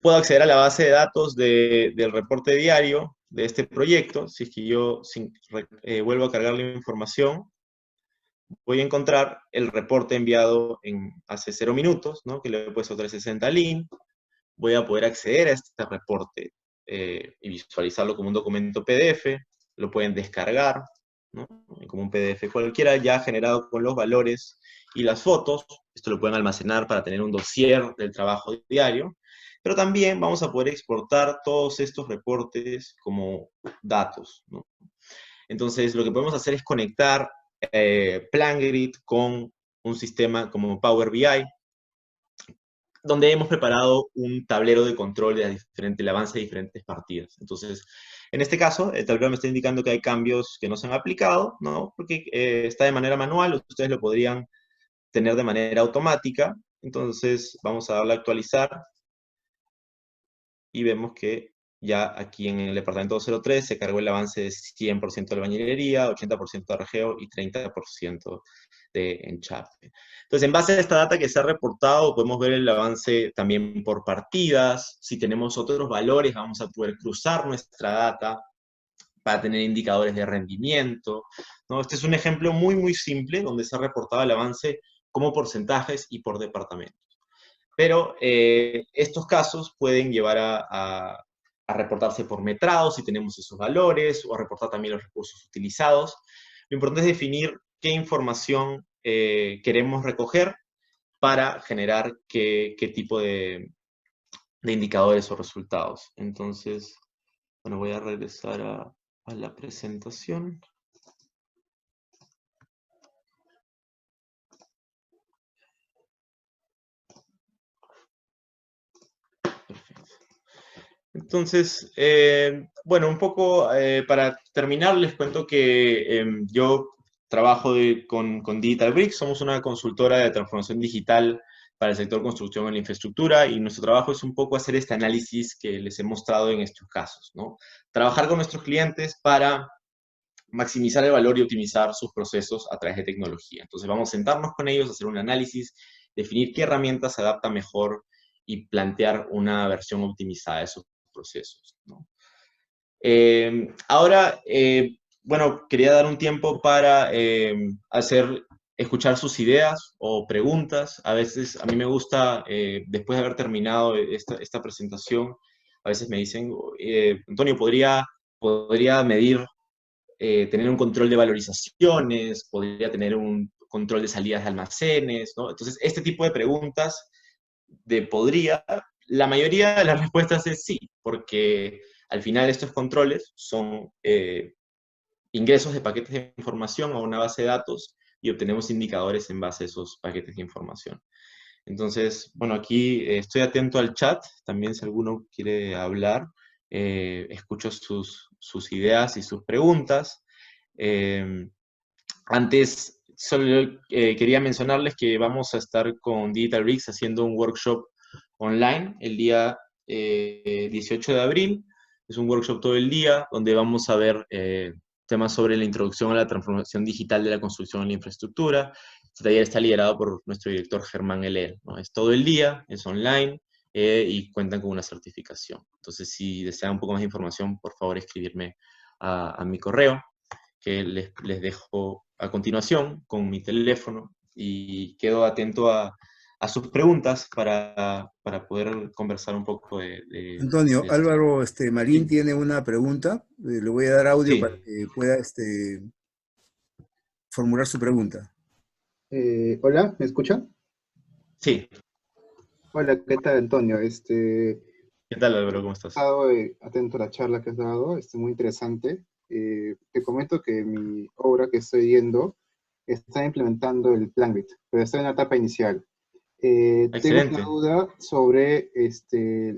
Speaker 2: Puedo acceder a la base de datos del reporte diario de este proyecto. Si es que yo vuelvo a cargar la información, voy a encontrar el reporte enviado hace 0 minutos, ¿no? Que le he puesto 360 link. Voy a poder acceder a este reporte y visualizarlo como un documento PDF. Lo pueden descargar, ¿no? Como un PDF cualquiera, ya generado con los valores y las fotos. Esto lo pueden almacenar para tener un dossier del trabajo diario. Pero también vamos a poder exportar todos estos reportes como datos, ¿no? Entonces, lo que podemos hacer es conectar PlanGrid con un sistema como Power BI, donde hemos preparado un tablero de control del avance de diferentes partidas. Entonces, en este caso, el tablero me está indicando que hay cambios que no se han aplicado, ¿no? Porque está de manera manual, ustedes lo podrían tener de manera automática. Entonces, vamos a darle a actualizar y vemos que ya aquí en el departamento 203 se cargó el avance de 100% de albañilería, 80% de arrejeo y 30% de enchape. Entonces, en base a esta data que se ha reportado, podemos ver el avance también por partidas. Si tenemos otros valores, vamos a poder cruzar nuestra data para tener indicadores de rendimiento, ¿no? Este es un ejemplo muy, muy simple donde se ha reportado el avance como porcentajes y por departamento. Pero estos casos pueden llevar a reportarse por metrados si tenemos esos valores, o a reportar también los recursos utilizados. Lo importante es definir qué información queremos recoger para generar qué tipo de indicadores o resultados. Entonces, bueno, voy a regresar a la presentación. Perfecto. Entonces, bueno, un poco para terminar, les cuento que yo trabajo con Digital Bricks, somos una consultora de transformación digital para el sector construcción en la infraestructura, y nuestro trabajo es un poco hacer este análisis que les he mostrado en estos casos, ¿no? Trabajar con nuestros clientes para maximizar el valor y optimizar sus procesos a través de tecnología. Entonces vamos a sentarnos con ellos, hacer un análisis, definir qué herramientas se adapta mejor y plantear una versión optimizada de esos procesos, ¿no? Ahora, bueno, quería dar un tiempo para escuchar sus ideas o preguntas. A veces, a mí me gusta, después de haber terminado esta presentación, a veces me dicen, Antonio, podría medir, tener un control de valorizaciones, podría tener un control de salidas de almacenes, ¿no? Entonces, este tipo de preguntas podría, la mayoría de las respuestas es sí, porque al final estos controles son ingresos de paquetes de información a una base de datos y obtenemos indicadores en base a esos paquetes de información. Entonces, bueno, aquí estoy atento al chat, también si alguno quiere hablar, escucho sus ideas y sus preguntas. Antes, solo quería mencionarles que vamos a estar con Digital Bricks haciendo un workshop online el día 18 de abril. Es un workshop todo el día donde vamos a ver temas sobre la introducción a la transformación digital de la construcción y la infraestructura. Este taller está liderado por nuestro director Germán Heller, ¿no? Es todo el día, es online y cuentan con una certificación. Entonces, si desean un poco más de información, por favor escribirme a mi correo, que les dejo a continuación con mi teléfono, y quedo atento a sus preguntas para poder conversar un poco
Speaker 1: Antonio,
Speaker 2: de esto.
Speaker 1: Álvaro Marín
Speaker 2: Sí,
Speaker 1: tiene una pregunta. Le voy a dar audio para
Speaker 2: sí,
Speaker 1: que pueda formular su pregunta.
Speaker 3: Hola, ¿me escuchan?
Speaker 2: sí.
Speaker 3: Hola, ¿qué tal, Antonio?
Speaker 2: ¿Qué tal, Álvaro? ¿Cómo
Speaker 3: He
Speaker 2: estás?
Speaker 3: estado atento a la charla que has dado, muy interesante. Te comento que mi obra que estoy viendo está implementando el PlanGrid, pero está en la etapa inicial. Tengo una
Speaker 2: Excelente.
Speaker 3: duda sobre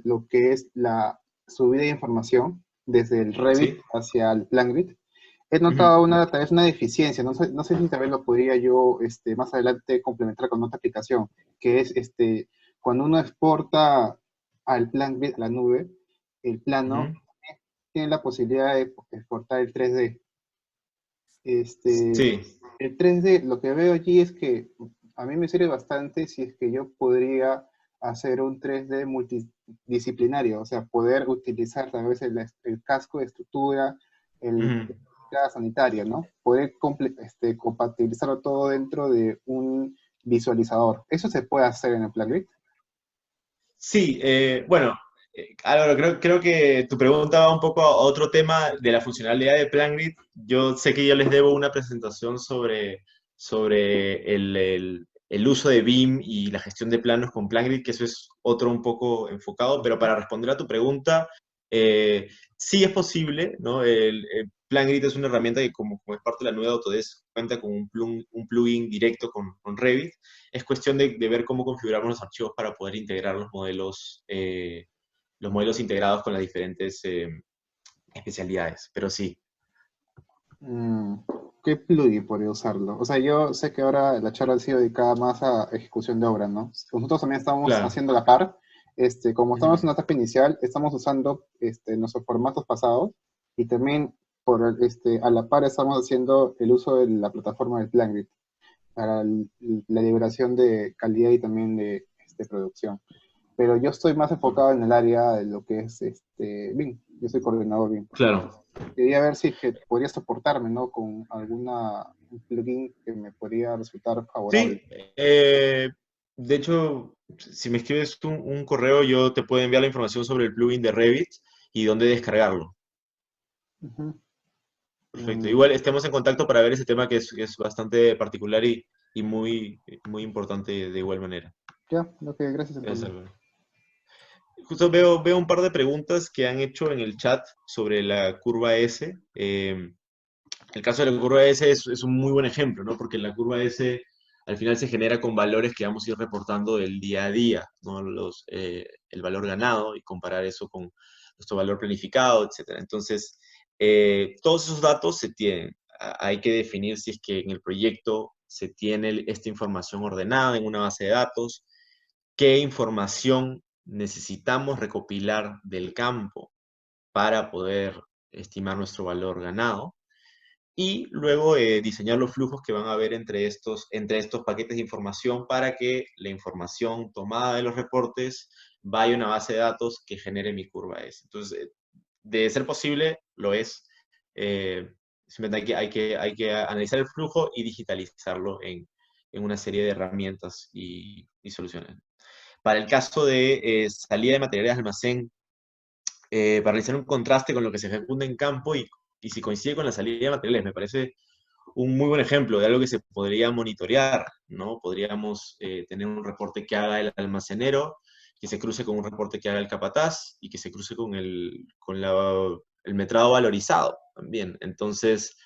Speaker 3: lo que es la subida de información desde el Revit
Speaker 2: Sí.
Speaker 3: hacia el PlanGrid. He
Speaker 2: Ujú.
Speaker 3: notado tal vez una deficiencia, no sé si tal vez lo podría yo más adelante complementar con otra aplicación, que es cuando uno exporta al PlanGrid, a la nube, el plano
Speaker 2: Ujú.
Speaker 3: tiene la posibilidad de exportar el 3D. Este,
Speaker 2: Sí,
Speaker 3: el 3D, lo que veo allí es que a mí me sirve bastante si es que yo podría hacer un 3D multidisciplinario, o sea, poder utilizar tal vez el casco de estructura,
Speaker 2: ujú.
Speaker 3: la sanitaria, ¿no? Poder compatibilizarlo todo dentro de un visualizador. ¿Eso se puede hacer en el PlanGrid?
Speaker 2: Sí, bueno, Álvaro, creo que tu pregunta va un poco a otro tema de la funcionalidad de PlanGrid. Yo sé que yo les debo una presentación sobre el uso de BIM y la gestión de planos con PlanGrid, que eso es otro un poco enfocado, pero para responder a tu pregunta, eh, sí es posible, ¿no? El PlanGrid es una herramienta que como es parte de la nueva Autodesk, cuenta con un plugin directo con Revit. Es cuestión de ver cómo configuramos los archivos para poder integrar los modelos integrados con las diferentes especialidades, pero sí.
Speaker 3: Mm, ¿Qué plugin podría usarlo? O sea, yo sé que ahora la charla ha sido dedicada más a ejecución de obra, ¿no? Nosotros también estamos
Speaker 2: Claro.
Speaker 3: haciendo la par. Como estamos
Speaker 2: Ujú.
Speaker 3: en una etapa inicial, estamos usando nuestros formatos pasados y también a la par estamos haciendo el uso de la plataforma del PlanGrid para la liberación de calidad y también de producción. Pero yo estoy más enfocado en el área de lo que es BIM. Yo soy coordinador BIM.
Speaker 2: Claro.
Speaker 3: Quería ver si es que podría soportarme, ¿no? Con un plugin que me podría resultar favorable.
Speaker 2: Sí, de hecho, si me escribes un correo, yo te puedo enviar la información sobre el plugin de Revit y dónde descargarlo.
Speaker 3: Ujú.
Speaker 2: Perfecto.
Speaker 3: Mm,
Speaker 2: Igual estemos en contacto para ver ese tema que es bastante particular y muy importante de igual manera.
Speaker 3: ya, ok, gracias,
Speaker 2: Gracias,
Speaker 3: Antonio.
Speaker 2: Álvaro. Justo veo un par de preguntas que han hecho en el chat sobre la curva S. El caso de la curva S es un muy buen ejemplo, ¿no? Porque la curva S al final se genera con valores que vamos a ir reportando del día a día, ¿no? El valor ganado y comparar eso con nuestro valor planificado, etcétera. Entonces, todos esos datos se tienen. Hay que definir si es que en el proyecto se tiene esta información ordenada en una base de datos, qué información necesitamos recopilar del campo para poder estimar nuestro valor ganado, y luego diseñar los flujos que van a haber entre estos paquetes de información para que la información tomada de los reportes vaya a una base de datos que genere mi curva S. Entonces, de ser posible, lo es. Eh, Simplemente hay que analizar el flujo y digitalizarlo en una serie de herramientas y soluciones. Para el caso de salida de materiales de almacén, para realizar un contraste con lo que se ejecuta en campo y si coincide con la salida de materiales, me parece un muy buen ejemplo de algo que se podría monitorear, ¿no? Podríamos tener un reporte que haga el almacenero, que se cruce con un reporte que haga el capataz y que se cruce con el metrado valorizado también. Entonces,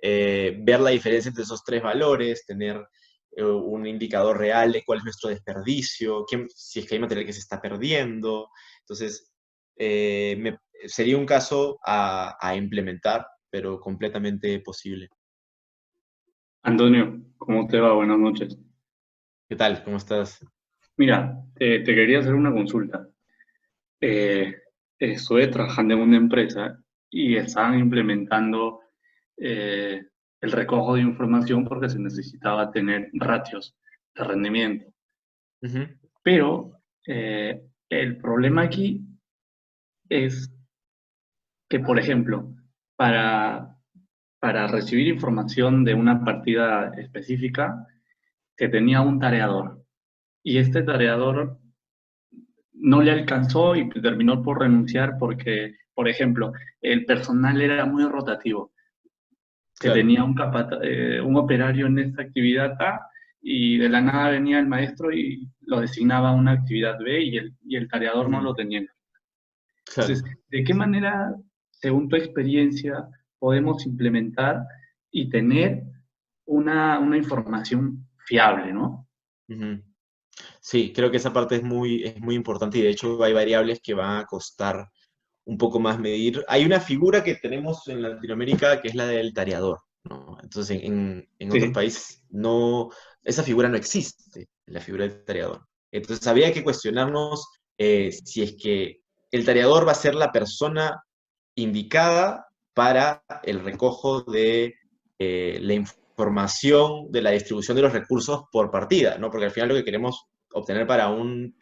Speaker 2: ver la diferencia entre esos tres valores, tener un indicador real de cuál es nuestro desperdicio, si es que hay material que se está perdiendo. Entonces, sería un caso a implementar, pero completamente posible.
Speaker 4: Antonio, ¿cómo te va? Buenas noches.
Speaker 2: ¿Qué tal? ¿Cómo estás?
Speaker 4: Mira, te quería hacer una consulta. Eh, Estuve trabajando en una empresa y estaban implementando eh, el recojo de información porque se necesitaba tener ratios de rendimiento.
Speaker 2: Ujú.
Speaker 4: Pero el problema aquí es que, por ejemplo, para, para recibir información de una partida específica, se tenía un tareador. Y este tareador no le alcanzó y terminó por renunciar porque, por ejemplo, el personal era muy rotativo. Se
Speaker 2: Claro.
Speaker 4: tenía un operario en esta actividad A y de la nada venía el maestro y lo designaba a una actividad B y el tareador no
Speaker 2: Ujú.
Speaker 4: lo tenía.
Speaker 2: Claro.
Speaker 4: Entonces, ¿de qué manera, según tu experiencia, podemos implementar y tener una información fiable, ¿no?
Speaker 2: Ujú. Sí, creo que esa parte es muy importante y de hecho hay variables que van a costar un poco más medir. Hay una figura que tenemos en Latinoamérica que es la del tareador, ¿no? Entonces en otros
Speaker 4: Sí,
Speaker 2: países no, esa figura no existe, la figura del tareador. Entonces habría que cuestionarnos si es que el tareador va a ser la persona indicada para el recojo de la información de la distribución de los recursos por partida, ¿no? Porque al final lo que queremos obtener para un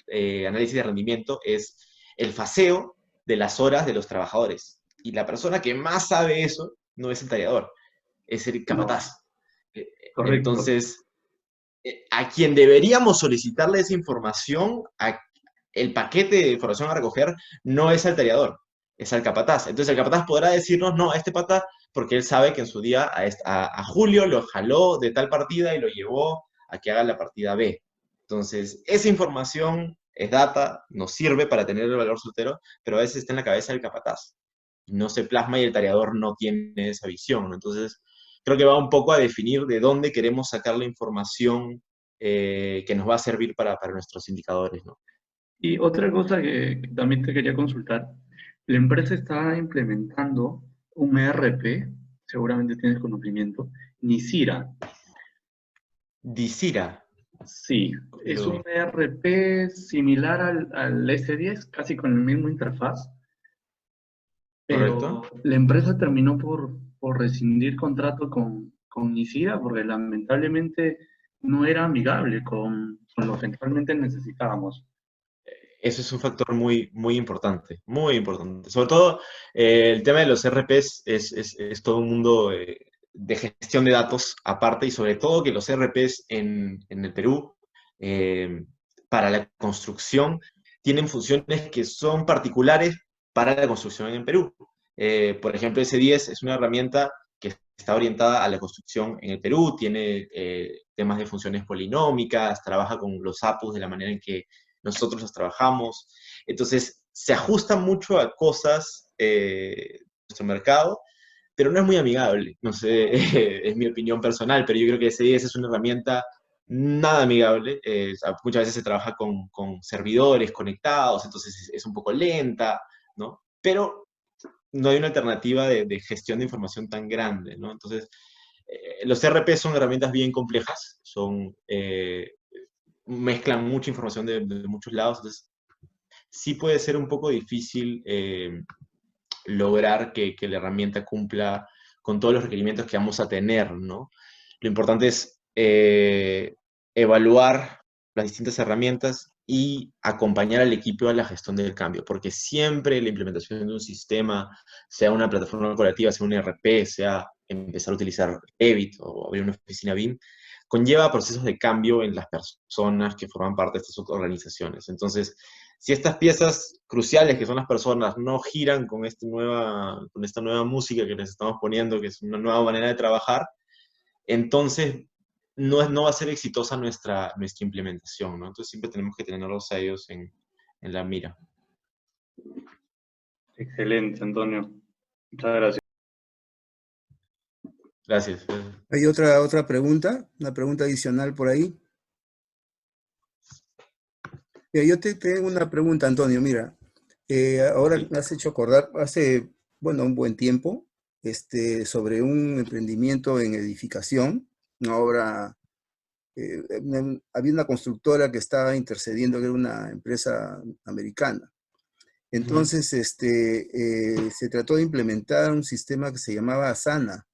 Speaker 2: análisis de rendimiento es el faseo de las horas de los trabajadores. Y la persona que más sabe eso no es el tallador, es el
Speaker 4: no,
Speaker 2: capataz. Eh,
Speaker 4: correcto.
Speaker 2: Entonces, a quien deberíamos solicitarle esa información, el paquete de información a recoger, no es al tallador, es al capataz. Entonces el capataz podrá decirnos, no, a este pata, porque él sabe que en su día a Julio lo jaló de tal partida y lo llevó a que haga la partida B. Entonces, esa información es data, nos sirve para tener el valor soltero, pero a veces está en la cabeza del capataz. No se plasma y el tareador no tiene esa visión, ¿no? Entonces, creo que va un poco a definir de dónde queremos sacar la información que nos va a servir para nuestros indicadores, ¿no?
Speaker 4: Y otra cosa que también te quería consultar, la empresa está implementando un ERP, seguramente tienes conocimiento, Nisira.
Speaker 2: Dicira,
Speaker 4: Sí, es un
Speaker 2: lo
Speaker 4: ERP similar al S10, casi con el mismo interfaz,
Speaker 2: correcto.
Speaker 4: pero la empresa terminó por rescindir contrato con Nisira porque lamentablemente no era amigable con lo que actualmente necesitábamos.
Speaker 2: Eso es un factor muy, muy importante, muy importante. Sobre todo, el tema de los RPs es todo un mundo de gestión de datos aparte y sobre todo que los RPs en el Perú, eh, para la construcción, tienen funciones que son particulares para la construcción en el Perú. Por ejemplo, S10 es una herramienta que está orientada a la construcción en el Perú, tiene temas de funciones polinómicas, trabaja con los APUs de la manera en que nosotros las trabajamos. Entonces, se ajusta mucho a cosas de nuestro mercado, pero no es muy amigable. No sé, es mi opinión personal, pero yo creo que S10 es una herramienta nada amigable. Muchas veces se trabaja con servidores conectados, entonces es un poco lenta, ¿no? Pero no hay una alternativa de gestión de información tan grande, ¿no? Entonces, los ERP son herramientas bien complejas, mezclan mucha información de muchos lados, entonces sí puede ser un poco difícil lograr que la herramienta cumpla con todos los requerimientos que vamos a tener, ¿no? Lo importante es evaluar las distintas herramientas y acompañar al equipo a la gestión del cambio, porque siempre la implementación de un sistema, sea una plataforma corporativa, sea un ERP, sea empezar a utilizar Revit o abrir una oficina BIM, conlleva procesos de cambio en las personas que forman parte de estas organizaciones. Entonces, si estas piezas cruciales que son las personas no giran con esta nueva música que les estamos poniendo, que es una nueva manera de trabajar, entonces no va a ser exitosa nuestra implementación, ¿no? Entonces siempre tenemos que tenerlos a ellos en la mira.
Speaker 4: Excelente, Antonio. Muchas gracias.
Speaker 2: Gracias.
Speaker 1: ¿Hay otra pregunta? ¿Una pregunta adicional por ahí? Mira, yo te tengo una pregunta, Antonio. Mira, ahora
Speaker 2: Sí.
Speaker 1: me has hecho acordar, hace, bueno, un buen tiempo, sobre un emprendimiento en edificación, una obra, había una constructora que estaba intercediendo, que era una empresa americana. Entonces, se trató de implementar un sistema que se llamaba Asana,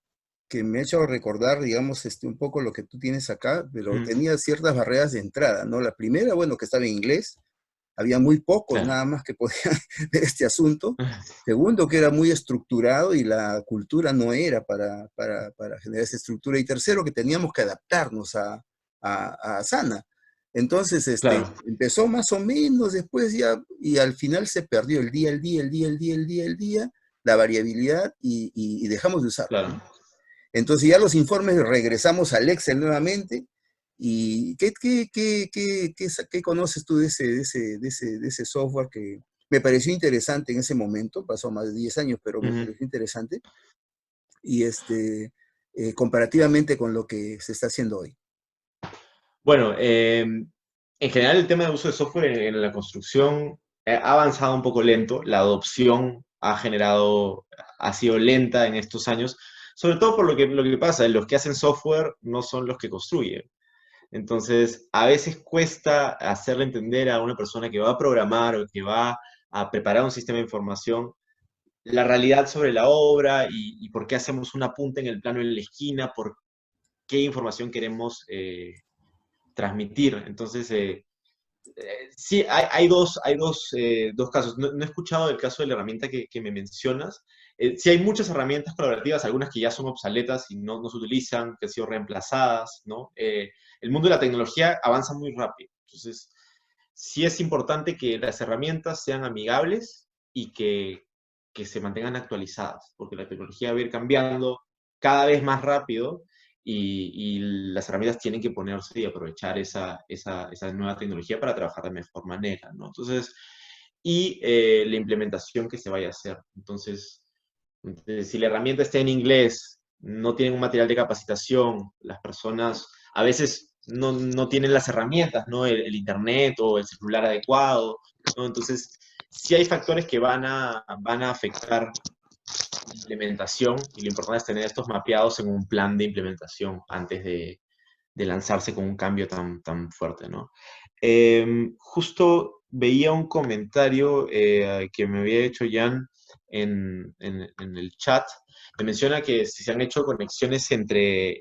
Speaker 1: que me ha hecho recordar, digamos, un poco lo que tú tienes acá, pero tenía ciertas barreras de entrada, ¿no? La primera, bueno, que estaba en inglés, había muy pocos
Speaker 2: Claro.
Speaker 1: nada más que podían ver este asunto. Segundo, que era muy estructurado y la cultura no era para generar esa estructura. Y tercero, que teníamos que adaptarnos a Asana. Entonces,
Speaker 2: Claro.
Speaker 1: empezó más o menos después ya, y al final se perdió el día, la variabilidad y dejamos de usarlo.
Speaker 2: Claro.
Speaker 1: Entonces ya los informes regresamos al Excel nuevamente. ¿Y qué conoces tú de ese software que me pareció interesante en ese momento? Pasó más de 10 años, pero me pareció interesante. Y comparativamente con lo que se está haciendo hoy.
Speaker 2: Bueno, en general el tema de uso de software en la construcción ha avanzado un poco lento. La adopción ha sido lenta en estos años, sobre todo por lo que pasa, los que hacen software no son los que construyen. Entonces, a veces cuesta hacerle entender a una persona que va a programar o que va a preparar un sistema de información la realidad sobre la obra y por qué hacemos una punta en el plano en la esquina, por qué información queremos transmitir. Entonces, sí, hay dos casos. No he escuchado el caso de la herramienta que me mencionas. Sí hay muchas herramientas colaborativas, algunas que ya son obsoletas y no se utilizan, que han sido reemplazadas, ¿no? El mundo de la tecnología avanza muy rápido. Entonces, sí es importante que las herramientas sean amigables y que se mantengan actualizadas, porque la tecnología va a ir cambiando cada vez más rápido y las herramientas tienen que ponerse y aprovechar esa nueva tecnología para trabajar de mejor manera, ¿no? Entonces, y la implementación que se vaya a hacer. Entonces, si la herramienta está en inglés, no tienen un material de capacitación, las personas a veces no tienen las herramientas, ¿no? El internet o el celular adecuado, ¿no? Entonces, sí hay factores que van a afectar implementación y lo importante es tener estos mapeados en un plan de implementación antes de lanzarse con un cambio tan fuerte, ¿no? Justo veía un comentario que me había hecho Jan en el chat. Me menciona que si se han hecho conexiones entre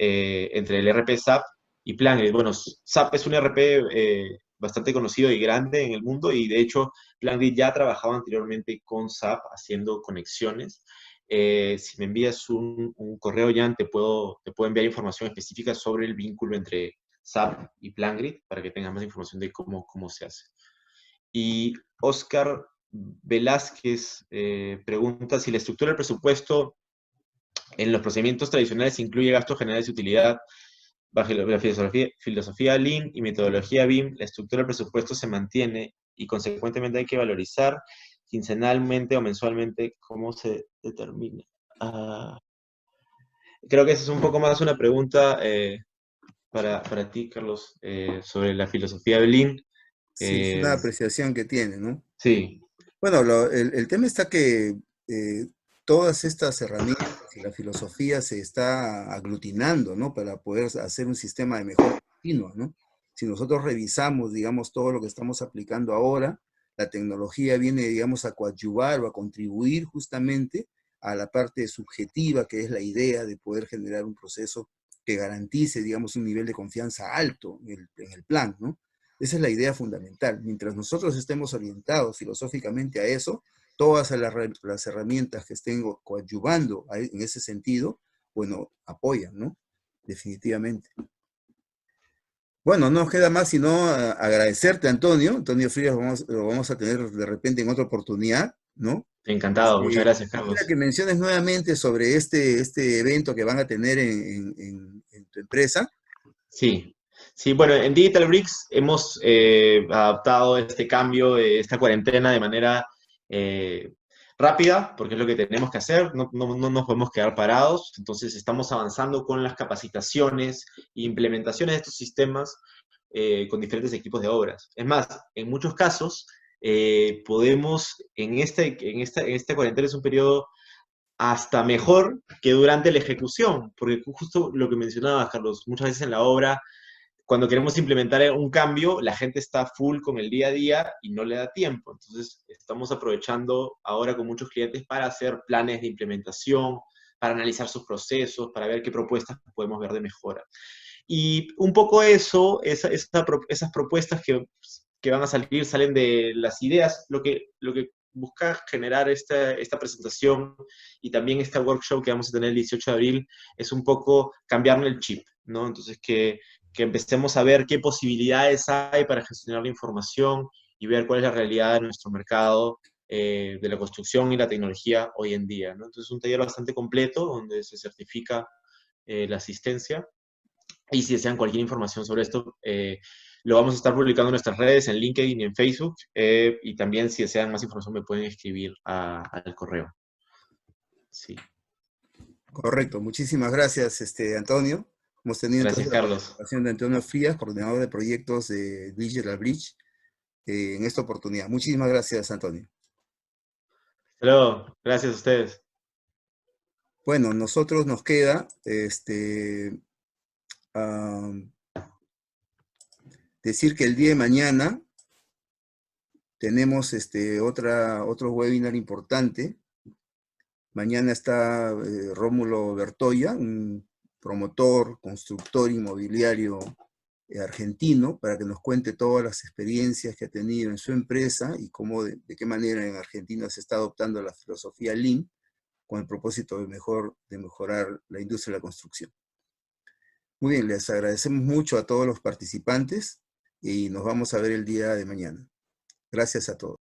Speaker 2: entre el RP SAP y PlanGrid. Bueno, SAP es un RP bastante conocido y grande en el mundo y de hecho PlanGrid ya trabajaba anteriormente con SAP haciendo conexiones. Si me envías un correo, Jan, te puedo enviar información específica sobre el vínculo entre SAP y PlanGrid para que tengas más información de cómo se hace. Y Oscar Velázquez pregunta si la estructura del presupuesto en los procedimientos tradicionales incluye gastos generales de utilidad. Bajo la filosofía Lean y metodología BIM, la estructura del presupuesto se mantiene y consecuentemente hay que valorizar quincenalmente o mensualmente cómo se determina. Creo que esa es un poco más una pregunta para ti, Carlos, sobre la filosofía de Lean.
Speaker 1: Sí, es una apreciación que tiene, ¿no?
Speaker 2: Sí.
Speaker 1: Bueno, el tema está que todas estas herramientas y la filosofía se está aglutinando, ¿no? Para poder hacer un sistema de mejora continua, ¿no? Si nosotros revisamos, digamos, todo lo que estamos aplicando ahora, la tecnología viene, digamos, a coadyuvar o a contribuir justamente a la parte subjetiva, que es la idea de poder generar un proceso que garantice, digamos, un nivel de confianza alto en el plan, ¿no? Esa es la idea fundamental. Mientras nosotros estemos orientados filosóficamente a eso, todas las herramientas que estén coadyuvando en ese sentido, bueno, apoyan, ¿no? Definitivamente. Bueno, no queda más sino agradecerte, Antonio. Antonio Frías lo vamos a tener de repente en otra oportunidad, ¿no?
Speaker 2: Encantado, muchas gracias,
Speaker 1: Quisiera
Speaker 2: Carlos.
Speaker 1: que menciones nuevamente sobre este evento que van a tener en tu empresa.
Speaker 2: Sí, sí, bueno, en Digital Bricks hemos adaptado este cambio, esta cuarentena de manera eh, rápida, porque es lo que tenemos que hacer, no nos podemos quedar parados, entonces estamos avanzando con las capacitaciones e implementaciones de estos sistemas con diferentes equipos de obras. Es más, en muchos casos podemos, en esta cuarentena es un periodo hasta mejor que durante la ejecución, porque justo lo que mencionabas, Carlos, muchas veces en la obra, cuando queremos implementar un cambio, la gente está full con el día a día y no le da tiempo. Entonces, estamos aprovechando ahora con muchos clientes para hacer planes de implementación, para analizar sus procesos, para ver qué propuestas podemos ver de mejora. Y un poco eso, esas propuestas que van a salir, salen de las ideas, lo que busca generar esta presentación y también este workshop que vamos a tener el 18 de abril es un poco cambiarle el chip, ¿no? Entonces, que empecemos a ver qué posibilidades hay para gestionar la información y ver cuál es la realidad de nuestro mercado de la construcción y la tecnología hoy en día, ¿no? Entonces, es un taller bastante completo donde se certifica la asistencia y si desean cualquier información sobre esto, lo vamos a estar publicando en nuestras redes, en LinkedIn y en Facebook. Y también si desean más información me pueden escribir al correo. Sí.
Speaker 1: Correcto, muchísimas gracias, Antonio. Hemos tenido
Speaker 2: Gracias,
Speaker 1: entonces la
Speaker 2: Carlos.
Speaker 1: participación de Antonio Frías, coordinador de proyectos de Digital Bridge, en esta oportunidad. Muchísimas gracias, Antonio.
Speaker 2: Hasta luego. Gracias a ustedes.
Speaker 1: Bueno, nosotros nos queda decir que el día de mañana tenemos otro webinar importante. Mañana está Rómulo Bertoya, un promotor, constructor inmobiliario argentino, para que nos cuente todas las experiencias que ha tenido en su empresa y cómo, de qué manera en Argentina se está adoptando la filosofía Lean con el propósito de mejorar la industria de la construcción. Muy bien, les agradecemos mucho a todos los participantes y nos vamos a ver el día de mañana. Gracias a todos.